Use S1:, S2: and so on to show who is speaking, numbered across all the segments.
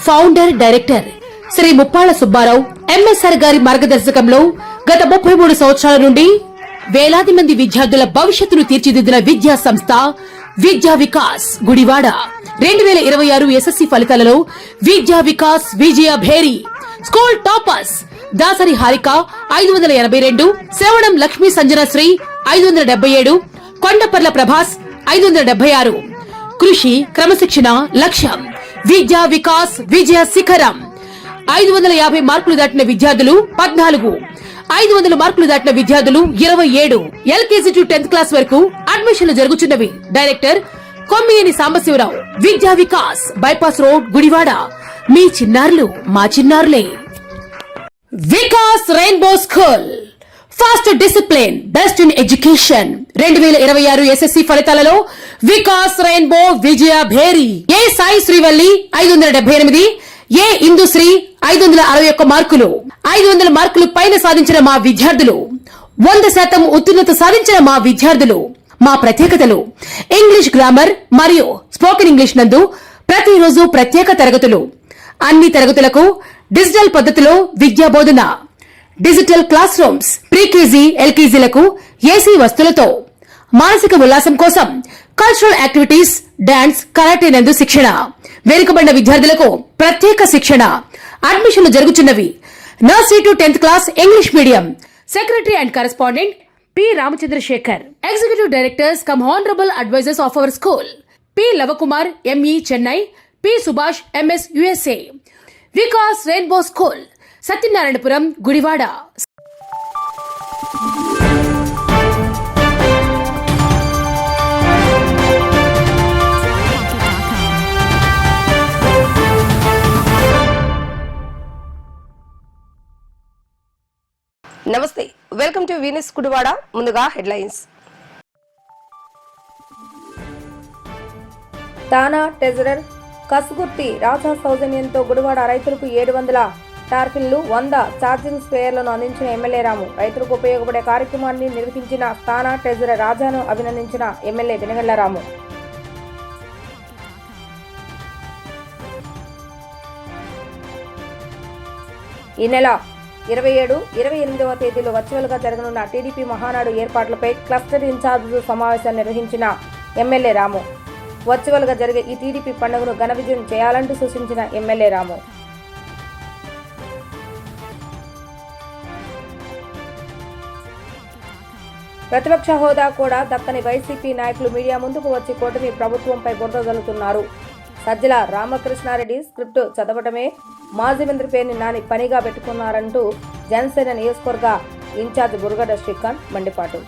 S1: Founder director Shri Muppalla Subbarao MSR గారి మార్గదర్శకంలో గత 33 సంవత్సరాల నుండి వేలాది మంది విద్యార్థుల భవిష్యత్తును తీర్చిదిద్దిన విద్యా సంస్థ విద్యా వికాస్ గుడివాడ 2026 ఎస్ఎస్సి ఫలితాలలో విద్యా వికాస్ విజయ భేరి స్కూల్ టాపర్స్ దాసరి హారిక 582, శ్రవణం లక్ష్మీ సంజనశ్రీ 577, కొండపర్ల ప్రభాస్ 576. కృషి క్రమశిక్షణ లక్ష్యం విద్యా వికాస్ విజయ శిఖరం. 550 మార్కులు దాటిన విద్యార్థులు 14, 500 మార్కులు దాటిన విద్యార్థులు 27. ఎల్కేజీ టు 10th క్లాస్ వరకు అడ్మిషన్లు జరుగుతున్నవి. Director Kommineni Sambasivarao. Vidya Vikas, bypass road, Gudivada. మీ చిన్నారులు మా చిన్నారులే. Vikas rainbow school, fast discipline, best in education. 2026 SSC ఫలితాలలో వికాస్ రెయిన్బో విజయ భేరి. ఏ సాయి శ్రీవల్లి 578, ఏ ఇందుశ్రీ 561 మార్కులు. 500 మార్కులు పైన సాధించిన మా విద్యార్థులు, 100% ఉత్తీర్ణత సాధించిన మా విద్యార్థులు. మా ప్రత్యేకతలు: ఇంగ్లీష్ గ్రామర్ మరియు స్పోకెన్ ఇంగ్లీష్ నందు ప్రతిరోజు ప్రత్యేక తరగతులు. అన్ని తరగతులకు డిజిటల్ పద్ధతిలో విద్యా బోధన. Digital classrooms. ప్రీకేజీ ఎల్కేజీలకు ఏసీ వస్తువులతో. మానసిక ఉల్లాసం కోసం కల్చరల్ యాక్టివిటీస్, డాన్స్, కరాటే నందు శిక్షణ. వెనుకబడిన విద్యార్థులకు ప్రత్యేక శిక్షణ. అడ్మిషన్లు జరుగుతున్నవి. Nursery to 10th class English medium. Secretary and correspondent P Ramachandrasekhar. Executive directors cum honourable advisers of our school: P Lavakumar, ME, Chennai; P Subhash, MS, USA. Vikas rainbow school, Satyanarayanapuram, Gudivada.
S2: నమస్తే, వెల్కమ్ టు వీనస్ గుడివాడ. ముందుగా హెడ్లైన్స్. తానా ట్రెజరర్ కసుగుర్తి రాజా సౌజన్యంతో గుడివాడ రైతులకు 700 టార్పిన్లు, 100 ఛార్జింగ్ స్ప్రేయర్లను అందించిన MLA రాము. రైతులకు ఉపయోగపడే కార్యక్రమాన్ని నిర్వహించిన తానా treasurer రాజాను అభినందించిన MLA వెనగళ్ల రాము. ఈ నెల 27, 28వ తేదీలో వర్చువల్ గా జరగనున్న టీడీపీ మహానాడు ఏర్పాట్లపై క్లస్టర్ ఇన్ఛార్జ్ సమావేశాన్ని నిర్వహించిన ఎమ్మెల్యే రాము. వర్చువల్ గా జరిగే ఈ టీడీపీ పండుగను ఘన విజయం చేయాలంటూ సూచించిన ఎమ్మెల్యే రాము. ప్రతిపక్ష హోదా కూడా దక్కని వైసీపీ నాయకులు మీడియా ముందుకు వచ్చి కూటమి ప్రభుత్వంపై బురద జల్లుతున్నారు. సజ్జల రామకృష్ణారెడ్డి స్క్రిప్ట్ చదవటమే మాజీ మంత్రి పేరుని నాని పనిగా పెట్టుకున్నారంటూ జనసేన నియోజకవర్గ ఇన్ఛార్జ్ బుర్గడ్డ శ్రీకాంత్ మండిపాటు.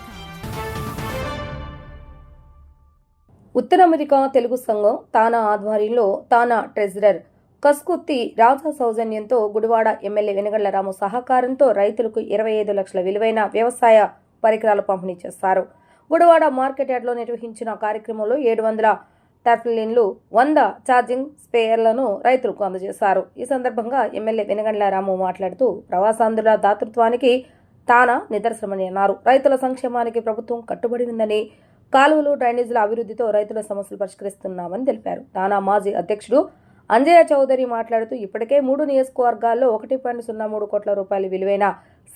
S2: ఉత్తర అమెరికా తెలుగు సంఘం తానా ఆధ్వర్యంలో తానా ట్రెజరర్ కస్కుర్తి రాజా సౌజన్యంతో గుడివాడ ఎమ్మెల్యే వెనగళ్ల రాము సహకారంతో రైతులకు 25 లక్షల విలువైన వ్యవసాయ పరికరాలు పంపిణీ చేస్తారు. గుడివాడ మార్కెట్ యార్డ్లో నిర్వహించిన కార్యక్రమంలో 700 టర్పిన్లు, 100 ఛార్జింగ్ స్ప్రేయర్లను రైతులకు అందజేశారు. ఈ సందర్భంగా ఎమ్మెల్యే వెనగళ్ల రాము మాట్లాడుతూ ప్రవాసాంధ్రుల దాతృత్వానికి తానా నిదర్శనమని అన్నారు. రైతుల సంక్షేమానికి ప్రభుత్వం కట్టుబడి ఉందని, కాలువలు, డ్రైనేజీల అభివృద్ధితో రైతుల సమస్యలు పరిష్కరిస్తున్నామని తెలిపారు. తానా మాజీ అధ్యక్షుడు అంజయ్య చౌదరి మాట్లాడుతూ ఇప్పటికే 3 నియోజకవర్గాల్లో 1.03 కోట్ల రూపాయల విలువైన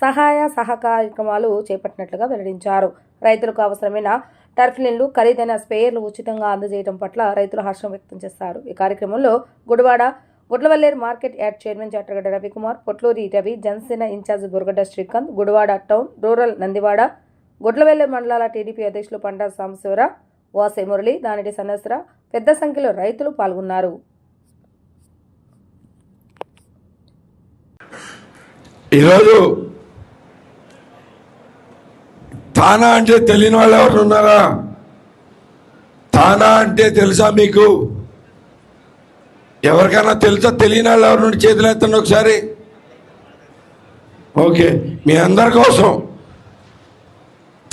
S2: సహాయ సహకార్యక్రమాలు చేపట్టినట్లుగా వెల్లడించారు. రైతులకు అవసరమైన టర్పిన్లు, ఖరీదైన స్ప్రేయర్లు ఉచితంగా అందజేయడం పట్ల రైతులు హర్షం వ్యక్తం చేశారు. ఈ కార్యక్రమంలో Gudivada Gudlavalleru market yard chairman Chatragadda Ravikumar, Potluri Ravi, Janasena incharge Burgadda Srikanth, Gudivada town, rural Nandivada, Gudlavalleru మండలాల టీడీపీ అధ్యక్షులు పండా సాంబశివర, వాసే మురళి, దానిటి సన్నసర పెద్ద సంఖ్యలో రైతులు పాల్గొన్నారు.
S3: ఈరోజు తానా అంటే తెలియని వాళ్ళు ఎవరు ఉన్నారా? తానా అంటే తెలుసా మీకు? ఎవరికైనా తెలుసా? తెలియని వాళ్ళు ఎవరి నుండి చేతులు ఎత్తండి ఒకసారి. ఓకే, మీ అందరి కోసం.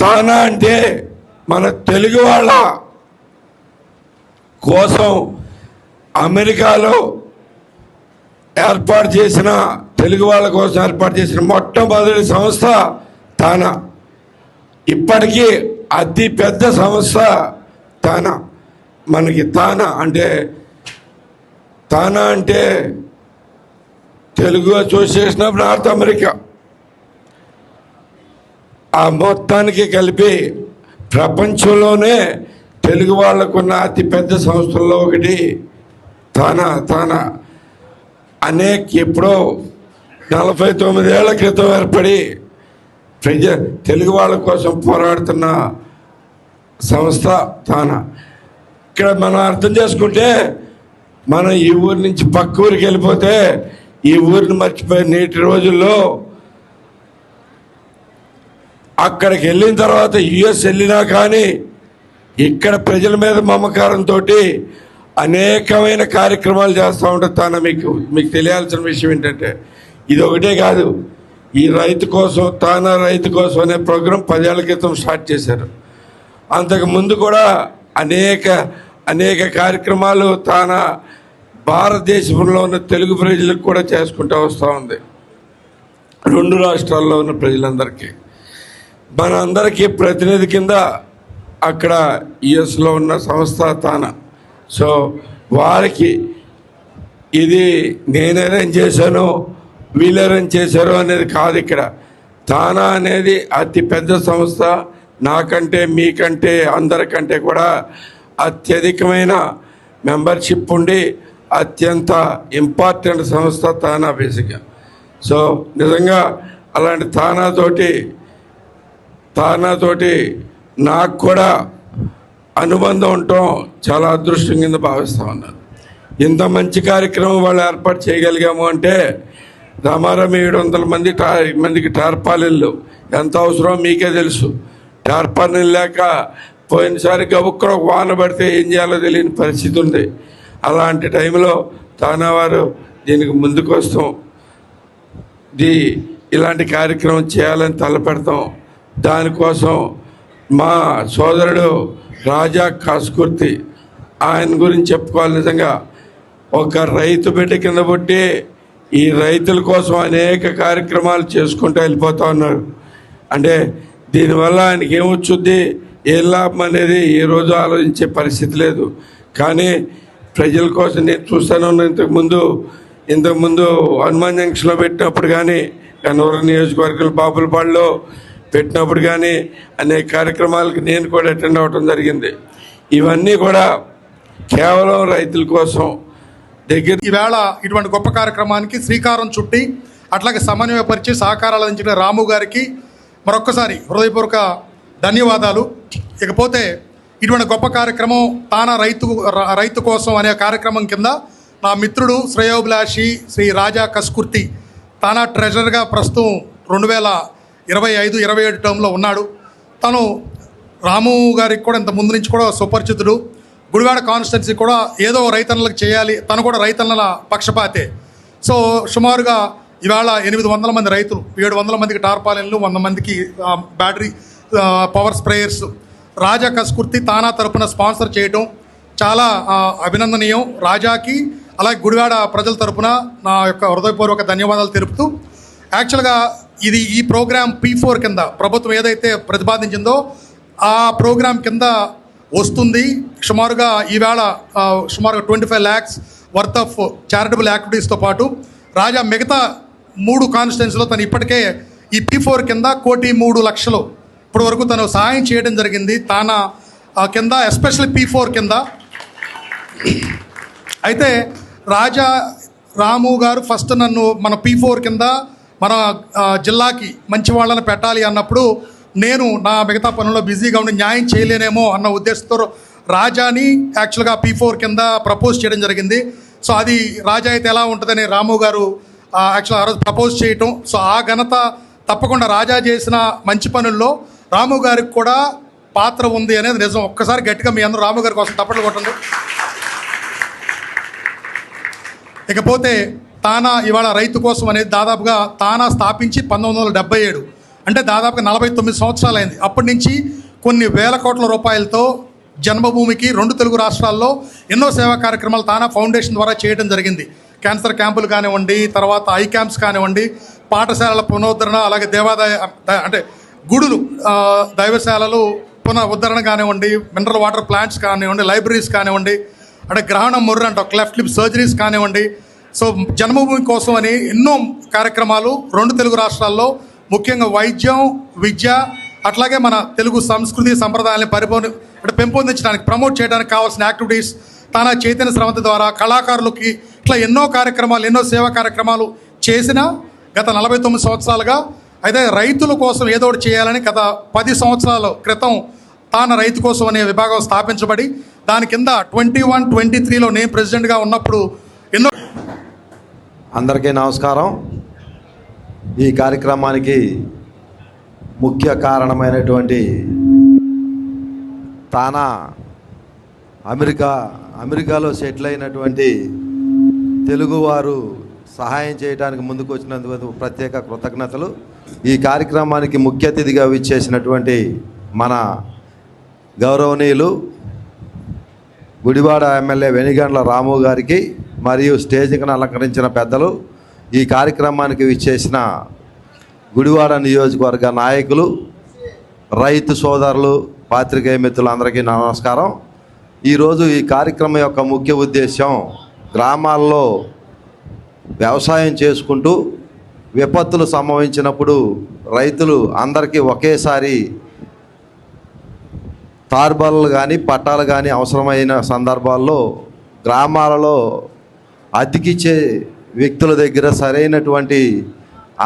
S3: తానా అంటే మన తెలుగు వాళ్ళ కోసం అమెరికాలో ఏర్పాటు చేసిన, తెలుగు వాళ్ళ కోసం ఏర్పాటు చేసిన మొట్టమొదటి సంస్థ తానా. ఇప్పటికీ అతి పెద్ద సంస్థ తానా. మనకి తానా అంటే తానా అంటే Telugu association of north America. ఆ మొత్తానికి కలిపి ప్రపంచంలోనే తెలుగు వాళ్ళకున్న అతిపెద్ద సంస్థల్లో ఒకటి తానా ఎప్పుడో 49 ఏళ్ల క్రితం ఏర్పడి తెలుగు వాళ్ళ కోసం పోరాడుతున్న సంస్థ తానా. ఇక్కడ మనం అర్థం చేసుకుంటే, మనం ఈ ఊరి నుంచి పక్క ఊరికి వెళ్ళిపోతే ఈ ఊరిని మర్చిపోయి నేటి రోజుల్లో అక్కడికి వెళ్ళిన తర్వాత యుఎస్ వెళ్ళినా కానీ ఇక్కడ ప్రజల మీద మమకారంతో అనేకమైన కార్యక్రమాలు చేస్తూ ఉంటుంది తాను. మీకు తెలియాల్సిన విషయం ఏంటంటే, ఇది ఒకటే కాదు, ఈ రైతు కోసం రైతు కోసం అనే ప్రోగ్రాం 10 ఏళ్ల క్రితం స్టార్ట్ చేశారు. అంతకు ముందు కూడా అనేక కార్యక్రమాలు భారతదేశంలో ఉన్న తెలుగు ప్రజలకు కూడా చేసుకుంటూ వస్తూ ఉంది. 2 రాష్ట్రాల్లో ఉన్న ప్రజలందరికీ, మన అందరికీ ప్రతినిధి కింద అక్కడ యుఎస్లో ఉన్న సంస్థ తానా. సో వారికి ఇది నేను అరేంజ్ చేశాను, వీళ్ళు అరేంజ్ చేశారు అనేది కాదు. ఇక్కడ తానా అనేది అతి పెద్ద సంస్థ. నాకంటే మీకంటే అందరికంటే కూడా అత్యధికమైన మెంబర్షిప్ ఉండి అత్యంత ఇంపార్టెంట్ సంస్థ తానా బేసిక్గా. సో నిజంగా అలాంటి తానాతోటి నాకు కూడా అనుబంధం ఉండటం చాలా అదృష్టం కింద భావిస్తూ ఉన్నాను. ఇంత మంచి కార్యక్రమం వాళ్ళు ఏర్పాటు చేయగలిగాము అంటే, రమారమి 700 మందికి టార్పాలిన్లు ఎంత అవసరమో మీకే తెలుసు. టార్పాలిన్ లేక పోయినసారి గబుక్కర వాన పడితే ఏం చేయాలో తెలియని పరిస్థితి ఉంది. అలాంటి టైంలో తానా వారు దీనికి ముందుకు వస్తాం, ఇలాంటి కార్యక్రమం చేయాలని తలపెడతాం. దానికోసం మా సోదరుడు రాజా కాస్కుర్తి, ఆయన గురించి చెప్పుకోవాలి. నిజంగా ఒక రైతు బిడ్డ కింద పుట్టి ఈ రైతుల కోసం అనేక కార్యక్రమాలు చేసుకుంటూ వెళ్ళిపోతూ ఉన్నారు. అంటే దీనివల్ల ఆయనకి ఏమొచ్చుద్ది, ఏం లాభం అనేది ఏ రోజు ఆలోచించే పరిస్థితి లేదు. కానీ ప్రజల కోసం నేను చూస్తూనే ఉన్నాను. ఇంతకుముందు హనుమాన్ జంక్షన్లో పెట్టినప్పుడు కానీ, గన్నవరం నియోజకవర్గం బాపులపాడులో పెట్టినప్పుడు కానీ అనేక కార్యక్రమాలకు నేను కూడా అటెండ్ అవ్వడం జరిగింది. ఇవన్నీ కూడా కేవలం రైతుల కోసం.
S4: ఈవేళ ఇటువంటి గొప్ప కార్యక్రమానికి శ్రీకారం చుట్టి అట్లాగే సమన్వయపరిచి సహకారాలు అందించిన రాము గారికి మరొక్కసారి హృదయపూర్వక ధన్యవాదాలు. ఇకపోతే ఇటువంటి గొప్ప కార్యక్రమం తానా రైతు కోసం అనే కార్యక్రమం కింద నా మిత్రుడు శ్రేయోభిలాషి శ్రీ రాజా కస్కుర్తి తానా ట్రెజరర్గా ప్రస్తుతం 2025-27 టర్మ్లో ఉన్నాడు. తను రాము గారికి కూడా ఇంత ముందు నుంచి కూడా సుపరిచితుడు. గుడివాడ కాన్స్టిట్యున్సీ కూడా ఏదో రైతన్నలకు చేయాలి, తను కూడా రైతన్నల పక్షపాతే. సో సుమారుగా ఇవాళ 800 మంది రైతులు, 700 మందికి టార్పాలిన్లు, 100 మందికి బ్యాటరీ పవర్ స్ప్రేయర్స్ రాజా కస్కుర్తి తానా తరపున స్పాన్సర్ చేయటం చాలా అభినందనీయం. రాజాకి అలాగే గుడివాడ ప్రజల తరపున నా యొక్క హృదయపూర్వక ధన్యవాదాలు తెలుపుతూ, యాక్చువల్గా ఈ ప్రోగ్రామ్ P4 కింద ప్రభుత్వం ఏదైతే ప్రతిపాదించిందో ఆ ప్రోగ్రాం కింద వస్తుంది. సుమారుగా ఈవేళ సుమారుగా 25 lakhs వర్త్ ఆఫ్ చారిటబుల్ యాక్టివిటీస్తో పాటు రాజా మిగతా 3 కాన్స్టిట్యున్సీలో తను ఇప్పటికే ఈ P4 కింద 1,03,00,000 ఇప్పటి వరకు తను సహాయం చేయడం జరిగింది. తానా కింద ఎస్పెషల్లీ P4 కింద. అయితే రాజా రాము గారు ఫస్ట్ నన్ను మన P4 కింద మన జిల్లాకి మంచి వాళ్ళని పెట్టాలి అన్నప్పుడు నేను నా మిగతా పనుల్లో బిజీగా ఉండి న్యాయం చేయలేనేమో అన్న ఉద్దేశంతో రాజాని యాక్చువల్గా P4 కింద ప్రపోజ్ చేయడం జరిగింది. సో అది రాజా అయితే ఎలా ఉంటుందని రాము గారు యాక్చువల్గా ఆ రోజు ప్రపోజ్ చేయటం. సో ఆ ఘనత తప్పకుండా రాజా చేసిన మంచి పనుల్లో రాము గారికి కూడా పాత్ర ఉంది అనేది నిజం. ఒక్కసారి గట్టిగా మీ అందరూ రాము గారి కోసం తప్పట్లు కొట్టండి. ఇకపోతే తానా ఇవాళ రైతు కోసం అనేది దాదాపుగా తానా స్థాపించి 1977, అంటే దాదాపుగా 49 సంవత్సరాలు అయింది. అప్పటి నుంచి కొన్ని వేల కోట్ల రూపాయలతో జన్మభూమికి 2 తెలుగు రాష్ట్రాల్లో ఎన్నో సేవా కార్యక్రమాలు తానా ఫౌండేషన్ ద్వారా చేయడం జరిగింది. క్యాన్సర్ క్యాంపులు కానివ్వండి, తర్వాత ఐ క్యాంప్స్ కానివ్వండి, పాఠశాలల పునరుద్ధరణ, అలాగే దేవాదాయ అంటే గుడులు దైవశాలలు పునరుద్ధరణ కానివ్వండి, మినరల్ వాటర్ ప్లాంట్స్ కానివ్వండి, లైబ్రరీస్ కానివ్వండి, అంటే గ్రహణం మొర్రు అంట క్లెఫ్ట్ లిప్ సర్జరీస్ కానివ్వండి. సో జన్మభూమి కోసం అని ఎన్నో కార్యక్రమాలు 2 తెలుగు రాష్ట్రాల్లో ముఖ్యంగా వైద్యం, విద్య, అట్లాగే మన తెలుగు సంస్కృతి సంప్రదాయాన్ని పెంపొందించడానికి, ప్రమోట్ చేయడానికి కావాల్సిన యాక్టివిటీస్ తానా చైతన్య స్రవంతి ద్వారా కళాకారులకి ఇట్లా ఎన్నో కార్యక్రమాలు, ఎన్నో సేవా కార్యక్రమాలు చేసిన గత 49 సంవత్సరాలుగా. అయితే రైతుల కోసం ఏదో ఒకటి చేయాలని గత 10 సంవత్సరాల క్రితం తానా రైతు కోసం అనే విభాగం స్థాపించబడి దాని కింద 21-23లో నేను ప్రెసిడెంట్గా ఉన్నప్పుడు ఎన్నో.
S5: అందరికీ నమస్కారం. ఈ కార్యక్రమానికి ముఖ్య కారణమైనటువంటి తానా అమెరికాలో సెటిల్ అయినటువంటి తెలుగువారు సహాయం చేయడానికి ముందుకు వచ్చినందుకు ప్రత్యేక కృతజ్ఞతలు. ఈ కార్యక్రమానికి ముఖ్య అతిథిగా విచ్చేసినటువంటి మన గౌరవనీయులు గుడివాడ ఎమ్మెల్యే వెనిగండ్ల రాము గారికి మరియు స్టేజ్కి అలంకరించిన పెద్దలు, ఈ కార్యక్రమానికి విచ్చేసిన గుడివాడ నియోజకవర్గ నాయకులు, రైతు సోదరులు, పాత్రికేయ మిత్రులందరికీ నమస్కారం. ఈరోజు ఈ కార్యక్రమం యొక్క ముఖ్య ఉద్దేశం గ్రామాల్లో వ్యవసాయం చేసుకుంటూ విపత్తులు సంభవించినప్పుడు రైతులు అందరికీ ఒకేసారి తార్బాలు కానీ పట్టాలు కానీ అవసరమైన సందర్భాల్లో గ్రామాలలో అతికిచ్చే వ్యక్తుల దగ్గర సరైనటువంటి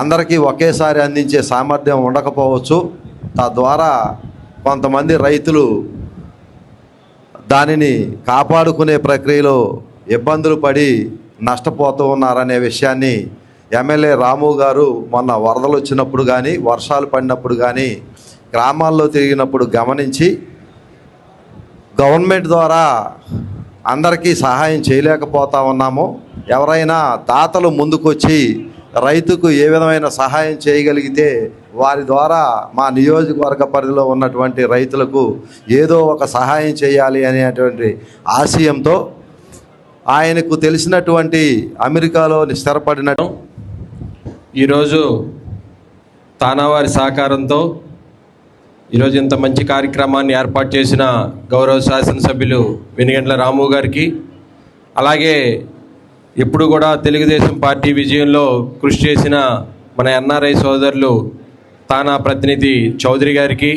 S5: అందరికీ ఒకేసారి అందించే సామర్థ్యం ఉండకపోవచ్చు. తద్వారా కొంతమంది రైతులు దానిని కాపాడుకునే ప్రక్రియలో ఇబ్బందులు పడి నష్టపోతూ ఉన్నారనే విషయాన్ని ఎమ్మెల్యే రాము గారు మొన్న వరదలు వచ్చినప్పుడు కానీ వర్షాలు పడినప్పుడు కానీ గ్రామాల్లో తిరిగినప్పుడు గమనించి గవర్నమెంట్ ద్వారా అందరికీ సహాయం చేయలేకపోతా ఉన్నాము, ఎవరైనా దాతలు ముందుకొచ్చి రైతుకు ఏ విధమైన సహాయం చేయగలిగితే వారి ద్వారా మా నియోజకవర్గ పరిధిలో ఉన్నటువంటి రైతులకు ఏదో ఒక సహాయం చేయాలి అనేటువంటి ఆశయంతో ఆయనకు తెలిసినటువంటి అమెరికాలో స్థిరపడిన
S6: ఈరోజు తానావారి సహకారంతో ఈరోజు ఇంత మంచి కార్యక్రమాన్ని ఏర్పాటు చేసిన గౌరవ శాసనసభ్యులు వెనిగండ్ల రాము గారికి, అలాగే ఎప్పుడు కూడా తెలుగుదేశం పార్టీ విజయంలో కృషి చేసిన మన ఎన్ఆర్ఐ సోదరులు తానా ప్రతినిధి చౌదరి గారికి,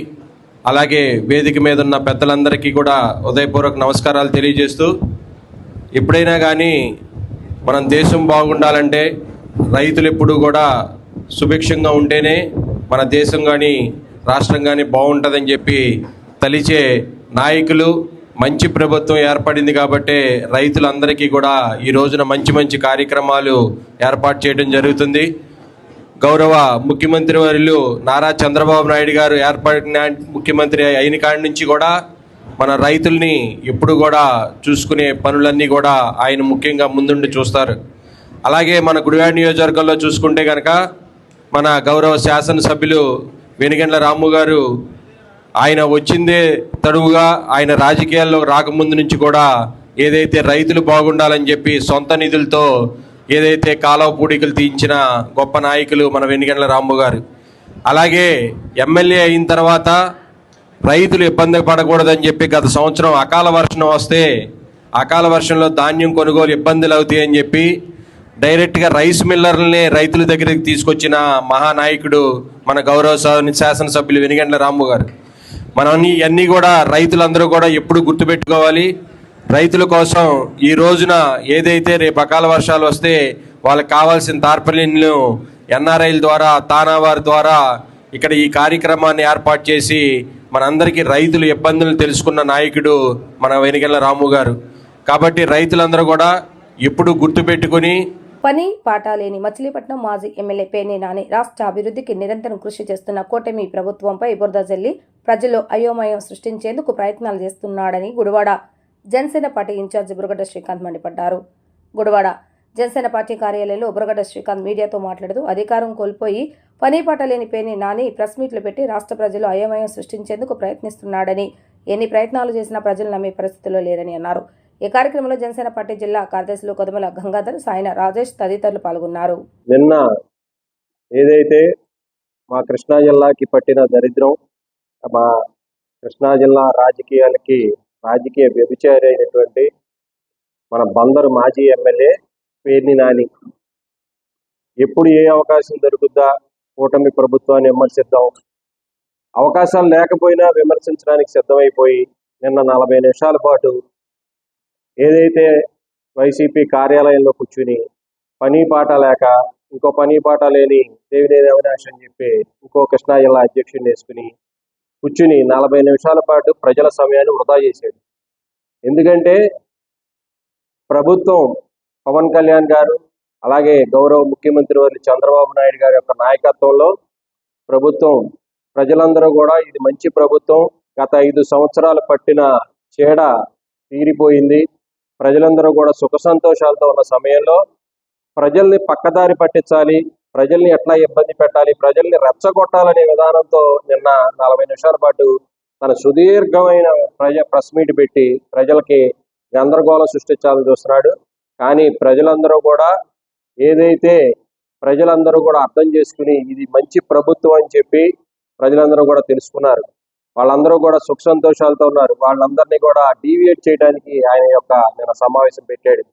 S6: అలాగే వేదిక మీద ఉన్న పెద్దలందరికీ కూడా హృదయపూర్వక నమస్కారాలు తెలియజేస్తూ, ఎప్పుడైనా కానీ మనం దేశం బాగుండాలంటే రైతులు ఎప్పుడు కూడా సుభిక్షంగా ఉంటేనే మన దేశం కానీ రాష్ట్రం కానీ బాగుంటుందని చెప్పి తలిచే నాయకులు, మంచి ప్రభుత్వం ఏర్పడింది కాబట్టి రైతులందరికీ కూడా ఈ రోజున మంచి మంచి కార్యక్రమాలు ఏర్పాటు చేయడం జరుగుతుంది. గౌరవ ముఖ్యమంత్రి వర్యులు నారా చంద్రబాబు నాయుడు గారు ఏర్పడిన ముఖ్యమంత్రి అయిన కాడి నుంచి కూడా మన రైతుల్ని ఎప్పుడు కూడా చూసుకునే పనులన్నీ కూడా ఆయన ముఖ్యంగా ముందుండి చూస్తారు. అలాగే మన గుడివాడ నియోజకవర్గంలో చూసుకుంటే కనుక మన గౌరవ శాసనసభ్యులు వెనిగండ్ల రాము గారు ఆయన వచ్చిందే తడువుగా ఆయన రాజకీయాల్లో రాకముందు నుంచి కూడా ఏదైతే రైతులు బాగుండాలని చెప్పి సొంత నిధులతో ఏదైతే కాలువ పూడికలు తీయించిన గొప్ప నాయకులు మన వెనిగండ్ల రాము గారు. అలాగే ఎమ్మెల్యే అయిన తర్వాత రైతులు ఇబ్బంది పడకూడదని చెప్పి గత సంవత్సరం అకాల వర్షం వస్తే అకాల వర్షంలో ధాన్యం కొనుగోలు ఇబ్బందులు అవుతాయని చెప్పి డైరెక్ట్గా రైస్ మిల్లర్లనే రైతుల దగ్గరికి తీసుకొచ్చిన మహానాయకుడు మన గౌరవ శాసనసభ్యులు వెనిగండ్ల రాము గారు. మనం ఇవన్నీ కూడా రైతులందరూ కూడా ఎప్పుడు గుర్తుపెట్టుకోవాలి. రైతుల కోసం ఈ రోజున ఏదైతే రేపు అకాల వర్షాలు వస్తే వాళ్ళకి కావాల్సిన తార్పాలిన్లు ఎన్ఆర్ఐల ద్వారా తానా వారి ద్వారా ఇక్కడ ఈ కార్యక్రమాన్ని ఏర్పాటు చేసి మనందరికీ రైతుల ఇబ్బందులు తెలుసుకున్న నాయకుడు మన వెనిగండ్ల రాము గారు. కాబట్టి రైతులందరూ కూడా ఎప్పుడు గుర్తుపెట్టుకుని
S2: పని పాట లేని మచిలీపట్నం మాజీ ఎమ్మెల్యే పేర్ని నాని రాష్ట్ర అభివృద్ధికి నిరంతరం కృషి చేస్తున్న కూటమి ప్రభుత్వంపై బురద జల్లి ప్రజల్లో అయోమయం సృష్టించేందుకు ప్రయత్నాలు చేస్తున్నాడని గుడివాడ జనసేన పార్టీ ఇన్ఛార్జి బురగడ్డ శ్రీకాంత్ మండిపడ్డారు. గుడివాడ జనసేన పార్టీ కార్యాలయంలో బురగడ్డ శ్రీకాంత్ మీడియాతో మాట్లాడుతూ అధికారం కోల్పోయి పని పాట లేని పేర్ని నాని ప్రెస్ మీట్లు పెట్టి రాష్ట్ర ప్రజలు అయోమయం సృష్టించేందుకు ప్రయత్నిస్తున్నాడని, ఎన్ని ప్రయత్నాలు చేసినా ప్రజలు నమ్మే పరిస్థితిలో లేరని అన్నారు. ఈ కార్యక్రమంలో జనసేన పార్టీ జిల్లా కార్యదర్శులు కొదమల గంగాధర్, సాయన రాజేష్ తదితరులు పాల్గొన్నారు.
S7: నిన్న ఏదైతే మా కృష్ణా జిల్లాకి పట్టిన దరిద్రం, మా కృష్ణా జిల్లా రాజకీయ వ్యభిచారి అయినటువంటి మన బందరు మాజీ ఎమ్మెల్యే పేర్ని నాని. ఎప్పుడు ఏ అవకాశం దొరుకుద్దా కూటమి ప్రభుత్వాన్ని విమర్శిద్దాం, అవకాశాలు లేకపోయినా విమర్శించడానికి సిద్ధమైపోయి నిన్న 40 నిమిషాల పాటు ఏదైతే వైసీపీ కార్యాలయంలో కూర్చుని పని పాట లేక, ఇంకో పని పాట లేని దేవినేని అవినాష్ అని చెప్పి ఇంకో కృష్ణా జిల్లా అధ్యక్షుడిని వేసుకుని కూర్చుని 40 నిమిషాల పాటు ప్రజల సమయాన్ని వృధా చేశాడు. ఎందుకంటే ప్రభుత్వం, పవన్ కళ్యాణ్ గారు, అలాగే గౌరవ ముఖ్యమంత్రి వర్యులు చంద్రబాబు నాయుడు గారి యొక్క నాయకత్వంలో ప్రభుత్వం, ప్రజలందరూ కూడా ఇది మంచి ప్రభుత్వం, గత 5 సంవత్సరాలు పట్టిన చీడ తీరిపోయింది, ప్రజలందరూ కూడా సుఖ సంతోషాలతో ఉన్న సమయంలో ప్రజల్ని పక్కదారి పట్టించాలి, ప్రజల్ని ఎట్లా ఇబ్బంది పెట్టాలి, ప్రజల్ని రెచ్చగొట్టాలనే విధానంతో నిన్న 40 నిమిషాల పాటు తన సుదీర్ఘమైన ప్రెస్ మీట్ పెట్టి ప్రజలకి గందరగోళం సృష్టించాలని చూస్తున్నాడు. కానీ ప్రజలందరూ కూడా అర్థం చేసుకుని ఇది మంచి ప్రభుత్వం అని చెప్పి ప్రజలందరూ కూడా తెలుసుకున్నారు. వాళ్ళందరూ కూడా సుఖ సంతోషాలతో ఉన్నారు. వాళ్ళందరినీ కూడా డీవియేట్ చేయడానికి ఆయన యొక్క నిన్న సమావేశం పెట్టాడు.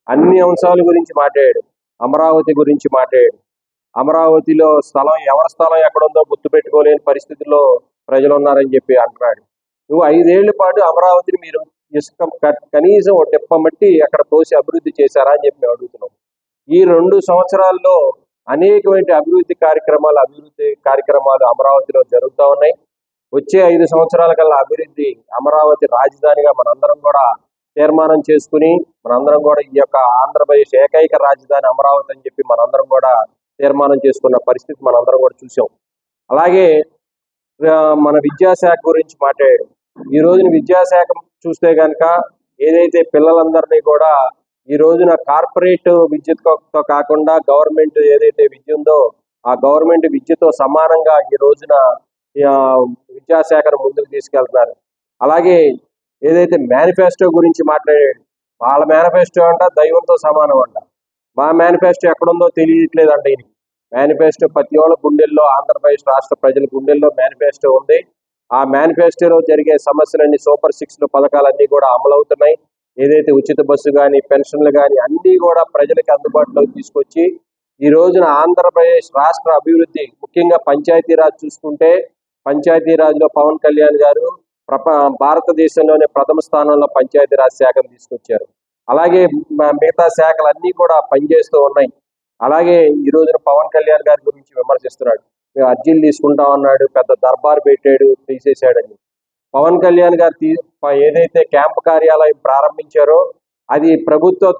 S7: అన్ని అంశాల గురించి మాట్లాడాడు. అమరావతి గురించి మాట్లాడాడు. అమరావతిలో ఎవరి స్థలం ఎక్కడుందో గుర్తుపెట్టుకోలేని పరిస్థితుల్లో ప్రజలు ఉన్నారని చెప్పి అంటున్నాడు. నువ్వు 5 ఏళ్ల పాటు అమరావతిని మీరు కనీసం ఒక డెప్ప మట్టి అక్కడ పోసి అభివృద్ధి చేశారా అని చెప్పి మేము అడుగుతున్నాం. ఈ 2 సంవత్సరాల్లో అనేకమైన అభివృద్ధి కార్యక్రమాలు అమరావతిలో జరుగుతూ ఉన్నాయి. వచ్చే 5 సంవత్సరాల కల్లా అమరావతి రాజధానిగా మనందరం కూడా తీర్మానం చేసుకుని మనందరం కూడా ఈ యొక్క ఆంధ్రప్రదేశ్ ఏకైక రాజధాని అమరావతి అని చెప్పి మనందరం కూడా తీర్మానం చేసుకున్న పరిస్థితి మనందరం కూడా చూసాం. అలాగే మన విద్యాశాఖ గురించి మాట్లాడాడు. ఈ రోజున విద్యాశాఖ చూస్తే కనుక ఏదైతే పిల్లలందరినీ కూడా ఈ రోజున కార్పొరేట్ విద్యతో కాకుండా గవర్నమెంట్ ఏదైతే విద్య ఉందో ఆ గవర్నమెంట్ విద్యతో సమానంగా ఈ రోజున విద్యాశాఖను ముందుకు తీసుకెళ్తున్నారు. అలాగే ఏదైతే మేనిఫెస్టో గురించి మాట్లాడాడు, వాళ్ళ మేనిఫెస్టో అంట దైవంతో సమానం అంట. మా మేనిఫెస్టో ఎక్కడుందో తెలియట్లేదంట. ఇది మేనిఫెస్టో ప్రతి ఒక్క గుండెల్లో, ఆంధ్రప్రదేశ్ రాష్ట్ర ప్రజల గుండెల్లో మేనిఫెస్టో ఉంది. ఆ మేనిఫెస్టోలో జరిగే సమస్యలన్నీ, సూపర్ 6 పథకాలన్నీ కూడా అమలవుతున్నాయి. ఏదైతే ఉచిత బస్సు కానీ, పెన్షన్లు కానీ అన్నీ కూడా ప్రజలకు అందుబాటులోకి తీసుకొచ్చి ఈ రోజున ఆంధ్రప్రదేశ్ రాష్ట్ర అభివృద్ధి, ముఖ్యంగా పంచాయతీరాజ్ చూసుకుంటే పంచాయతీరాజ్లో పవన్ కళ్యాణ్ గారు భారతదేశంలోనే ప్రథమ స్థానంలో పంచాయతీరాజ్ శాఖను తీసుకొచ్చారు. అలాగే మిగతా శాఖలన్నీ కూడా పనిచేస్తూ ఉన్నాయి. అలాగే ఈ రోజున పవన్ కళ్యాణ్ గారి గురించి విమర్శిస్తున్నాడు. మేము అర్జీలు తీసుకుంటాం అన్నాడు, పెద్ద దర్బార్ పెట్టాడు, తీసేశాడని. పవన్ కళ్యాణ్ గారు ఏదైతే క్యాంపు కార్యాలయం ప్రారంభించారో అది ప్రభుత్వ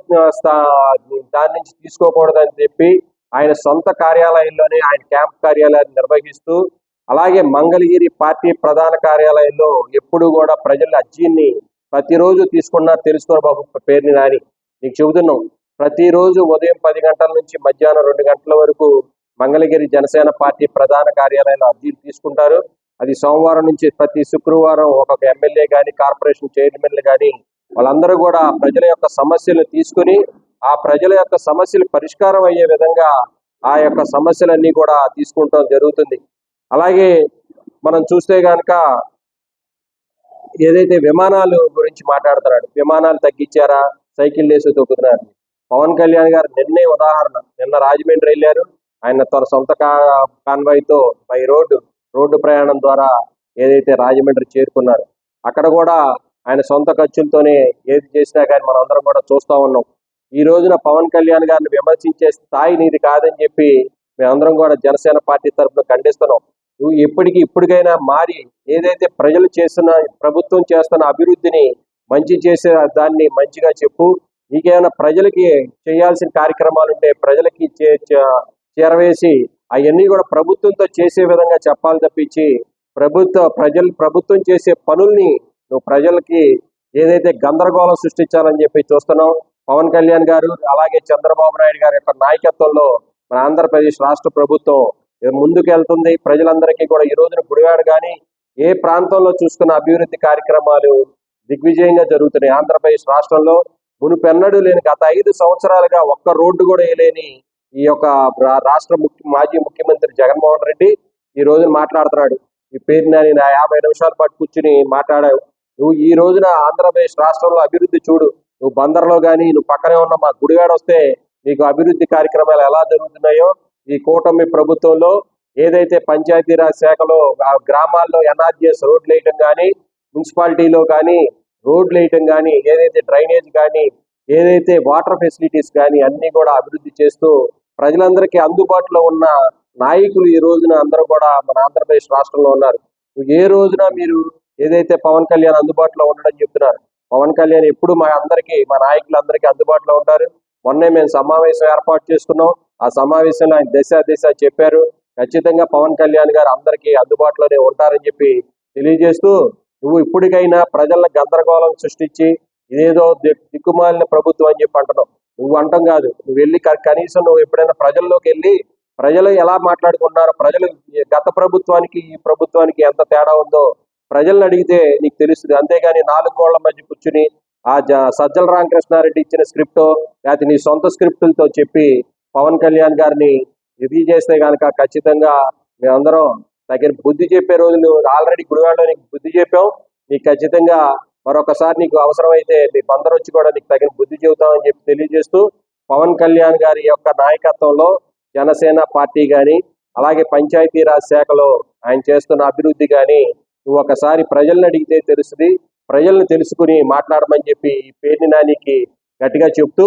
S7: దాని నుంచి తీసుకోకూడదని చెప్పి ఆయన సొంత కార్యాలయంలోనే ఆయన క్యాంప్ కార్యాలయాన్ని నిర్వహిస్తూ, అలాగే మంగళగిరి పార్టీ ప్రధాన కార్యాలయంలో ఎప్పుడు కూడా ప్రజల అర్జీని ప్రతిరోజు తీసుకున్నారు. తెలుసుకోరు బాబు పేర్ని నాని, నీకు చెబుతున్నాం. ప్రతిరోజు ఉదయం 10 గంటల నుంచి మధ్యాహ్నం 2 గంటల వరకు మంగళగిరి జనసేన పార్టీ ప్రధాన కార్యాలయంలో అర్జీలు తీసుకుంటారు. అది సోమవారం నుంచి ప్రతి శుక్రవారం ఒక్కొక్క ఎమ్మెల్యే కానీ, కార్పొరేషన్ చైర్మన్లు కానీ వాళ్ళందరూ కూడా ప్రజల యొక్క సమస్యలు తీసుకుని ఆ ప్రజల యొక్క సమస్యలు పరిష్కారం అయ్యే విధంగా ఆ యొక్క సమస్యలన్నీ కూడా తీసుకుంటాం జరుగుతుంది. అలాగే మనం చూస్తే కనుక ఏదైతే విమానాలు గురించి మాట్లాడుతున్నాడు, విమానాలు తగ్గించారా, సైకిల్ వేసి తొక్కుతున్నారు. పవన్ కళ్యాణ్ గారు నిన్నే ఉదాహరణ, నిన్న రాజమండ్రి వెళ్ళారు. ఆయన తన సొంత కాన్వాయ్తో బై రోడ్డు ప్రయాణం ద్వారా ఏదైతే రాజమండ్రి చేరుకున్నారు. అక్కడ కూడా ఆయన సొంత ఖర్చులతోనే ఏది చేసినా కానీ మనం అందరం కూడా చూస్తూ ఉన్నాం. ఈ రోజున పవన్ కళ్యాణ్ గారిని విమర్శించే స్థాయి నీది కాదని చెప్పి మేమందరం కూడా జనసేన పార్టీ తరఫున ఖండిస్తున్నాం. నువ్వు ఇప్పటికైనా మారి ఏదైతే ప్రజలు చేస్తున్న, ప్రభుత్వం చేస్తున్న అభివృద్ధిని మంచి చేసే దాన్ని మంచిగా చెప్పు. నీకేమైనా ప్రజలకి చేయాల్సిన కార్యక్రమాలు ఉంటే ప్రజలకి చేరవేసి అవన్నీ కూడా ప్రభుత్వంతో చేసే విధంగా చెప్పాలి తప్పించి ప్రభుత్వం చేసే పనుల్ని నువ్వు ప్రజలకి ఏదైతే గందరగోళం సృష్టించాలని చెప్పి చూస్తున్నావు. పవన్ కళ్యాణ్ గారు అలాగే చంద్రబాబు నాయుడు గారి యొక్క నాయకత్వంలో మన ఆంధ్రప్రదేశ్ రాష్ట్ర ప్రభుత్వం ముందుకు వెళ్తుంది. ప్రజలందరికీ కూడా ఈ రోజున గుడివాడ కానీ ఏ ప్రాంతంలో చూసుకున్న అభివృద్ధి కార్యక్రమాలు దిగ్విజయంగా జరుగుతున్నాయి. ఆంధ్రప్రదేశ్ రాష్ట్రంలో మునుపెన్నడూ లేని గత 5 సంవత్సరాలుగా ఒక్క రోడ్డు కూడా వేయలేని ఈ యొక్క రాష్ట్ర మాజీ ముఖ్యమంత్రి జగన్మోహన్ రెడ్డి ఈ రోజున మాట్లాడుతున్నాడు. ఈ పేరుని నా 50 నిమిషాల పాటు కూర్చుని మాట్లాడావు. నువ్వు ఈ రోజున ఆంధ్రప్రదేశ్ రాష్ట్రంలో అభివృద్ధి చూడు. నువ్వు బందర్లో కానీ నువ్వు పక్కనే ఉన్న మా గుడివాడ వస్తే నీకు అభివృద్ధి కార్యక్రమాలు ఎలా జరుగుతున్నాయో ఈ కూటమి ప్రభుత్వంలో ఏదైతే పంచాయతీరాజ్ శాఖలో ఆ గ్రామాల్లో ఎన్ఆర్జీఎస్ రోడ్లు వేయటం కానీ, మున్సిపాలిటీలో కానీ రోడ్లు వేయటం కానీ, ఏదైతే డ్రైనేజ్ కానీ, ఏదైతే వాటర్ ఫెసిలిటీస్ కానీ అన్ని కూడా అభివృద్ధి చేస్తూ ప్రజలందరికీ అందుబాటులో ఉన్న నాయకులు ఈ రోజున అందరూ కూడా మన ఆంధ్రప్రదేశ్ రాష్ట్రంలో ఉన్నారు. ఏ రోజున మీరు ఏదైతే పవన్ కళ్యాణ్ అందుబాటులో ఉండడం చెప్తున్నారు, పవన్ కళ్యాణ్ ఎప్పుడు మా అందరికీ మా నాయకులందరికీ అందుబాటులో ఉంటారు. మొన్నే మేము సమావేశం ఏర్పాటు చేసుకున్నాం. ఆ సమావేశంలో ఆయన దశ చెప్పారు. ఖచ్చితంగా పవన్ కళ్యాణ్ గారు అందరికీ అందుబాటులోనే ఉంటారని చెప్పి తెలియజేస్తూ, నువ్వు ఇప్పటికైనా ప్రజల గందరగోళం సృష్టించి ఇదేదో దిక్కుమాలిన ప్రభుత్వం అని చెప్పి అంటున్నావు. నువ్వు అంటాం కాదు, నువ్వు వెళ్ళి కనీసం నువ్వు ఎప్పుడైనా ప్రజల్లోకి వెళ్ళి ప్రజలు ఎలా మాట్లాడుకున్నారో, ప్రజలు గత ప్రభుత్వానికి ఈ ప్రభుత్వానికి ఎంత తేడా ఉందో ప్రజలను అడిగితే నీకు తెలుస్తుంది. అంతేగాని 4 గోళ్ల మధ్య కూర్చుని ఆ సజ్జల రామకృష్ణారెడ్డి ఇచ్చిన స్క్రిప్టో లేకపోతే నీ సొంత స్క్రిప్టులతో చెప్పి పవన్ కళ్యాణ్ గారిని ఇది చేస్తే కనుక ఖచ్చితంగా మేమందరం తగిన బుద్ధి చెప్పే రోజులు ఆల్రెడీ గుడివాడలో నీకు బుద్ధి చెప్పాం. నీకు ఖచ్చితంగా మరొకసారి నీకు అవసరమైతే మీకు అందరూ వచ్చి కూడా నీకు తగిన బుద్ధి చెబుతామని చెప్పి తెలియజేస్తూ, పవన్ కళ్యాణ్ గారి యొక్క నాయకత్వంలో జనసేన పార్టీ కానీ అలాగే పంచాయతీరాజ్ శాఖలో ఆయన చేస్తున్న అభివృద్ధి కానీ నువ్వు ఒకసారి ప్రజల్ని అడిగితే తెలుస్తుంది. ప్రజల్ని తెలుసుకుని మాట్లాడమని చెప్పి ఈ పేర్ని నానికి గట్టిగా చెప్తూ,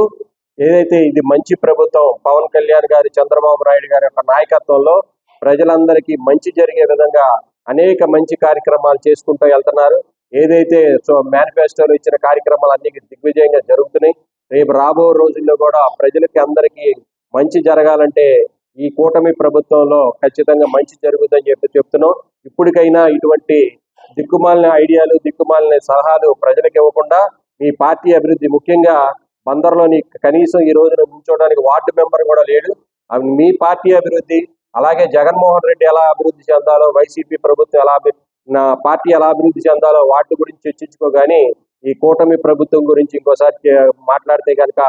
S7: ఏదైతే ఇది మంచి ప్రభుత్వం పవన్ కళ్యాణ్ గారి చంద్రబాబు నాయుడు గారి యొక్క నాయకత్వంలో ప్రజలందరికీ మంచి జరిగే విధంగా అనేక మంచి కార్యక్రమాలు చేసుకుంటూ వెళ్తున్నారు. ఏదైతే మేనిఫెస్టోలో ఇచ్చిన కార్యక్రమాలు అన్ని దిగ్విజయంగా జరుగుతున్నాయి. రేపు రాబో రోజుల్లో కూడా ప్రజలకి అందరికీ మంచి జరగాలంటే ఈ కూటమి ప్రభుత్వంలో ఖచ్చితంగా మంచి జరుగుతుందని చెప్తున్నాం. ఇప్పటికైనా ఇటువంటి దిక్కుమాలిన ఐడియాలు, దిక్కుమాలిన సలహాలు ప్రజలకు ఇవ్వకుండా మీ పార్టీ అభివృద్ధి, ముఖ్యంగా బందర్లోని కనీసం ఈ రోజున కూర్చోవడానికి వార్డు మెంబర్ కూడా లేడు. అవి మీ పార్టీ అభివృద్ధి, అలాగే జగన్మోహన్ రెడ్డి ఎలా అభివృద్ధి చెందాలో, వైసీపీ ప్రభుత్వం ఎలా పార్టీ ఎలా అభివృద్ధి చెందాలో వాటి గురించి చర్చించుకోగాని ఈ కూటమి ప్రభుత్వం గురించి ఇంకోసారి మాట్లాడితే కనుక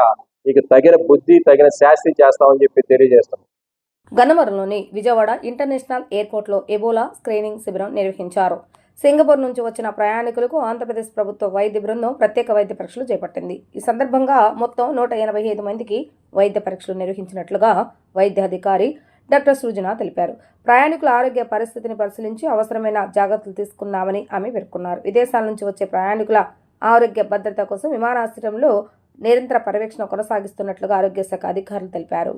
S7: నీకు తగిన బుద్ధి, తగిన శాస్తి చేస్తామని చెప్పి తెలియజేస్తాం.
S2: గన్నవరంలోని విజయవాడ ఇంటర్నేషనల్ ఎయిర్పోర్ట్లో ఎబోలా స్క్రీనింగ్ శిబిరం నిర్వహించారు. సింగపూర్ నుంచి వచ్చిన ప్రయాణికులకు ఆంధ్రప్రదేశ్ ప్రభుత్వ వైద్య బృందం ప్రత్యేక వైద్య పరీక్షలు చేపట్టింది. ఈ సందర్భంగా మొత్తం 185 మందికి వైద్య పరీక్షలు నిర్వహించినట్లుగా వైద్యాధికారి డాక్టర్ సృజన తెలిపారు. ప్రయాణికుల ఆరోగ్య పరిస్థితిని పరిశీలించి అవసరమైన జాగ్రత్తలు తీసుకున్నామని ఆమె పేర్కొన్నారు. విదేశాల నుంచి వచ్చే ప్రయాణికుల ఆరోగ్య భద్రత కోసం విమానాశ్రయంలో నిరంతర పర్యవేక్షణ కొనసాగిస్తున్నట్లుగా ఆరోగ్య శాఖ అధికారులు తెలిపారు.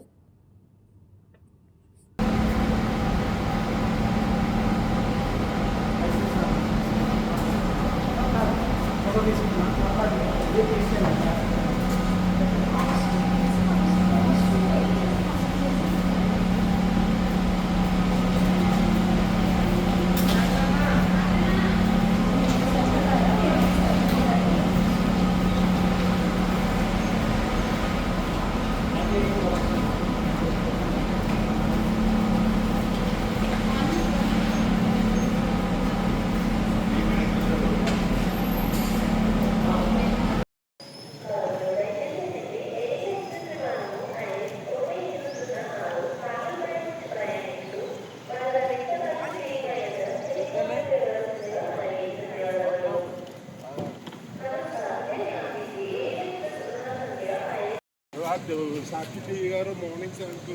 S8: సాక్షి గారు మార్నింగ్ 7